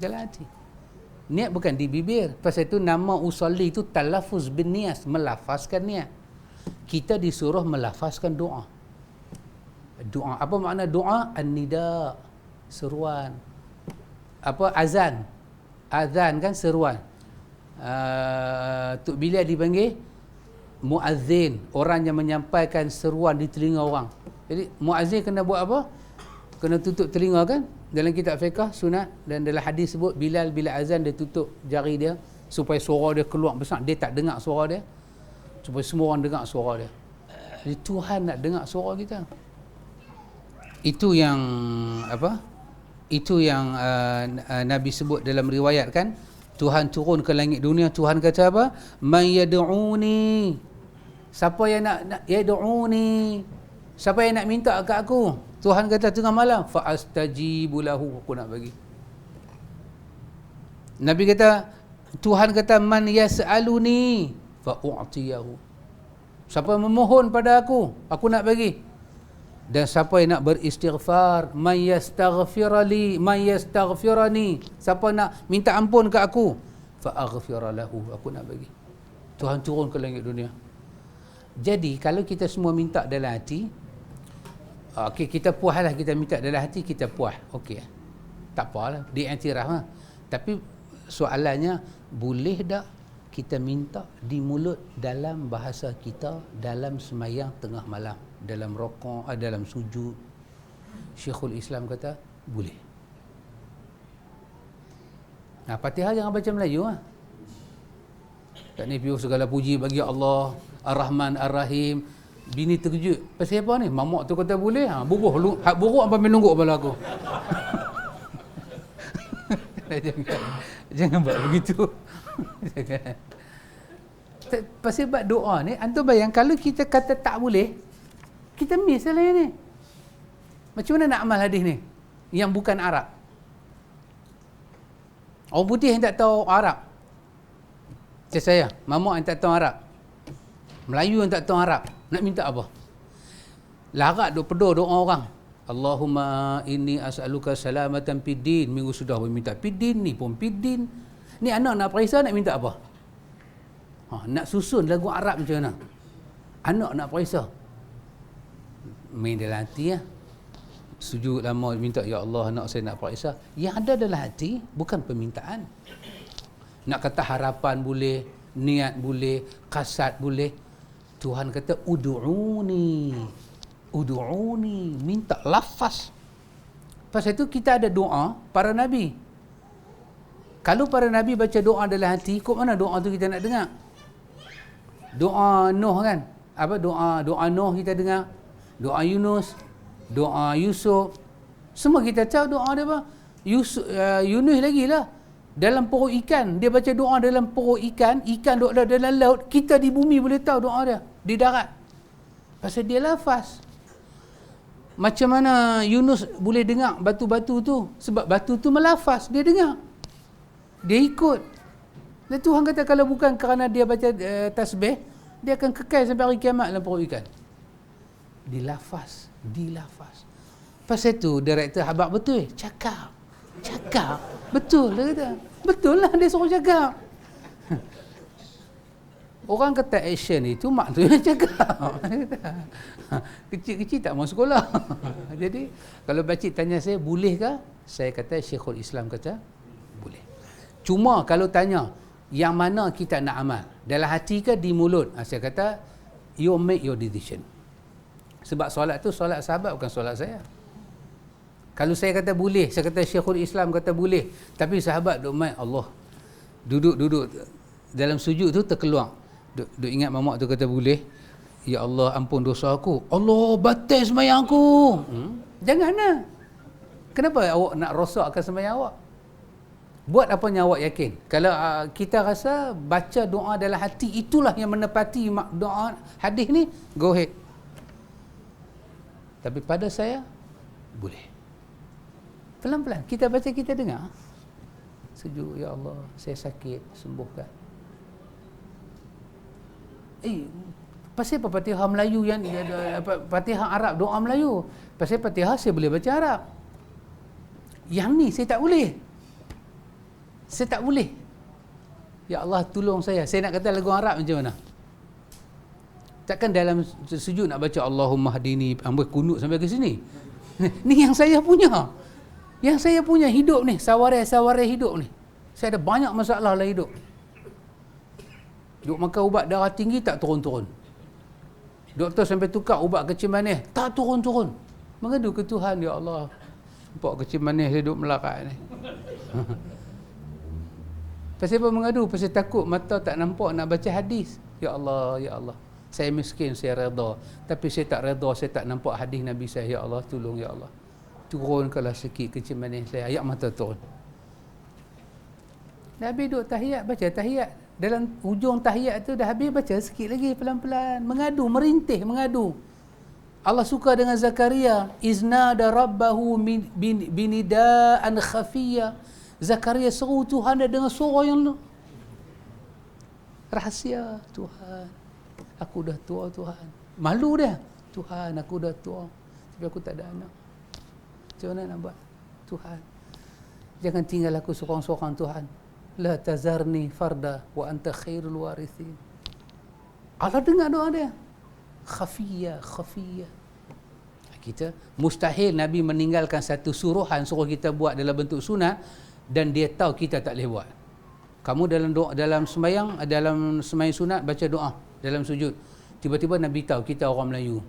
hati. Niat bukan di bibir. Pasal itu nama usolli itu talafuz bin niat, melafazkan niat. Kita disuruh melafazkan doa. Doa. Apa makna doa? An-nida, seruan. Apa azan? Azan kan seruan. Tok Bilal dipanggil muazzin, orang yang menyampaikan seruan di telinga orang. Jadi muazzin kena buat apa? Kena tutup telinga kan? Dalam kitab fiqh sunat dan dalam hadis sebut Bilal bila azan dia tutup jari dia supaya suara dia keluar besar, dia tak dengar suara dia, supaya semua orang dengar suara dia. Jadi Tuhan nak dengar suara kita. Itu yang apa? Itu yang Nabi sebut dalam riwayat kan, Tuhan turun ke langit dunia, Tuhan kata apa? Man yad'uni. Siapa yang nak yad'uni? Siapa yang nak minta kat aku? Tuhan kata tengah malam, fa astajibu lahu, aku nak bagi. Nabi kata, Tuhan kata man yas'aluni fa u'tiyahu. Siapa memohon pada aku nak bagi. Dan siapa yang nak beristighfar, man yastaghfirali, man yastaghfirani, siapa nak minta ampun ke aku, fa aghfira lahu, aku nak bagi. Tuhan turun ke langit dunia. Jadi kalau kita semua minta dalam hati, okey, kita puas lah, kita minta dalam hati, kita puas, okey, tak apalah, diiktiraf lah. Tapi soalannya, boleh tak kita minta di mulut dalam bahasa kita dalam semayang tengah malam, dalam rukuk, dalam sujud? Syekhul Islam kata boleh. Nah, Fatihah jangan baca Melayu lah. Tak ni piu segala puji bagi Allah Ar-Rahman Ar-Rahim. Bini terkejut. Pasal apa ni? Mamak tu kata boleh. Buruh hak buruk apa menunggu kepala aku. Jangan buat begitu. Pasal buat doa ni, antum bayang kalau kita kata tak boleh, kita miss lah yang ni. Macam mana nak amal hadis ni yang bukan Arab? Orang putih yang tak tahu Arab, macam saya, mamak yang tak tahu Arab, Melayu yang tak tahu Arab, nak minta apa? Larat duk pedoh doa orang. Allahumma inni as'aluka salamatan fid din. Minggu sudah minta fid din, ni pun fid din. Ni anak nak periksa nak minta apa? Nak susun lagu Arab macam mana? Anak nak periksa. Main dalam hati lah. Sujud lama minta, ya Allah anak saya nak periksa. Yang ada dalam hati bukan permintaan. Nak kata harapan boleh, niat boleh, kasad boleh. Tuhan kata ud'uni. Ud'uni, minta lafaz. Pasal itu kita ada doa para nabi. Kalau para nabi baca doa dalam hati, kok mana doa tu kita nak dengar? Doa Nuh kan? Apa doa Nuh kita dengar? Doa Yunus, doa Yusuf. Semua kita tahu doa dia apa? Yunus lagi lah. Dalam perut ikan, dia baca doa dalam perut ikan duduk dalam laut, kita di bumi boleh tahu doa dia, di darat. Pasal dia lafaz. Macam mana Yunus boleh dengar batu-batu tu? Sebab batu tu melafaz, dia dengar. Dia ikut. Dan Tuhan kata kalau bukan kerana dia baca tasbih, dia akan kekal sampai hari kiamat dalam perut ikan. Dilafaz. Pasal tu director Habak betul, cakap. Betul dia kata. Betul lah dia suruh cakap. Orang kata action itu maksudnya cakap. Kecil-kecil tak mau sekolah. Jadi kalau pakcik tanya saya bolehkah? Saya kata Syekhul Islam kata boleh. Cuma kalau tanya yang mana kita nak amal, dalam hati ke di mulut? Saya kata you make your decision. Sebab solat tu solat sahabat, bukan solat saya. Kalau saya kata boleh, saya kata Syekhul Islam kata boleh, tapi sahabat duk main Allah. Duduk dalam sujud tu terkeluar. Duk ingat mamak tu kata boleh. Ya Allah ampun dosa aku. Allah batal sembahyang aku. Janganlah. Kenapa awak nak rosakkan sembahyang awak? Buat apa yang awak yakin. Kalau kita rasa baca doa dalam hati itulah yang menepati doa hadis ni, go ahead. Tapi pada saya boleh. Pelan-pelan kita baca, kita dengar. sujud, ya Allah saya sakit, sembuhkan. Pasal apa Fatihah Melayu yang Fatihah Arab, doa Melayu? Pasal Fatihah saya boleh baca Arab. Yang ni saya tak boleh. Saya tak boleh. Ya Allah tolong saya. Saya nak kata lagu Arab macam mana? Takkan dalam sujud nak baca Allahumma hadini sampai kunut sampai ke sini. Ni yang saya punya. Yang saya punya hidup ni, sawarai hidup ni. Saya ada banyak masalah dalam hidup. Duk makan ubat darah tinggi tak turun-turun. Doktor sampai tukar ubat kecil manis, tak turun-turun. Mengadu ke Tuhan, ya Allah. Nampak kecil manis dia duk melarat ni. Pasal apa mengadu? Pasal takut mata tak nampak nak baca hadis. Ya Allah, ya Allah. Saya miskin, saya redha. Tapi saya tak redha, saya tak nampak hadis Nabi saya. Ya Allah, tolong ya Allah. Turunkanlah sikit kecil manis saya. Ayat mata turun. Nabi duk tahiyat, baca tahiyat. Dalam hujung tahiyat tu dah habis, baca sikit lagi pelan-pelan. Mengadu, merintih, mengadu. Allah suka dengan Zakaria. Iznada rabbahu binidaan khafiyya. Zakaria seru Tuhan dengan suara yang rahsia. Tuhan, aku dah tua Tuhan. Malu dia. Tuhan, aku dah tua. Tapi aku tak ada anak. Macam mana nak buat? Tuhan, jangan tinggal aku seorang-seorang Tuhan. La tazarni farda wa anta khairul warithin. Allah dengar doa dia. Khafiyah. Kita mustahil Nabi meninggalkan satu suruhan suruh kita buat dalam bentuk sunat dan dia tahu kita tak boleh buat. Kamu dalam doa, dalam sembahyang sunat baca doa dalam sujud. Tiba-tiba Nabi tahu kita orang Melayu.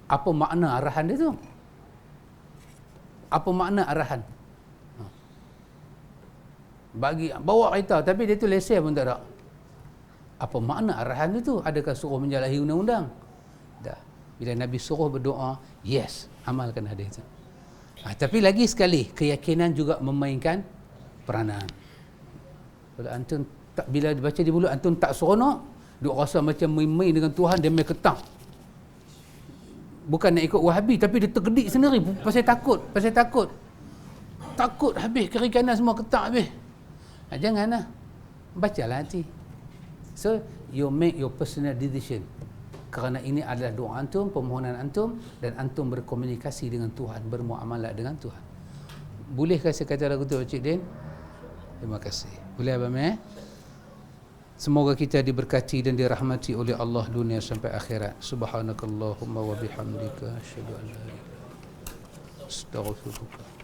Apa makna arahan dia tu? Apa makna arahan? Bawa kereta tapi dia tu lesen pun tak ada. Apa makna arahan dia tu? Adakah suruh menjalahi undang-undang? Tak. Bila Nabi suruh berdoa, yes, amalkan hadis itu. Tapi lagi sekali, keyakinan juga memainkan peranan. Kalau antum tak, bila dibaca di mulut antum tak seronok, duk rasa macam main-main dengan Tuhan, dia main ketang. Bukan nak ikut Wahabi, tapi dia tergedik sendiri pasal takut. Takut habis, kiri kanan semua ketang habis. Janganlah. Bacalah hati. So, you make your personal decision. Kerana ini adalah doa antum, permohonan antum, dan antum berkomunikasi dengan Tuhan, bermuamalah dengan Tuhan. Bolehkah saya kata lagu tu, Cik Din? Terima kasih. Boleh Abang Semoga kita diberkati dan dirahmati oleh Allah dunia sampai akhirat. Subhanakallahumma wa bihamdika asyhadu an la ilaha illa anta astaghfiruka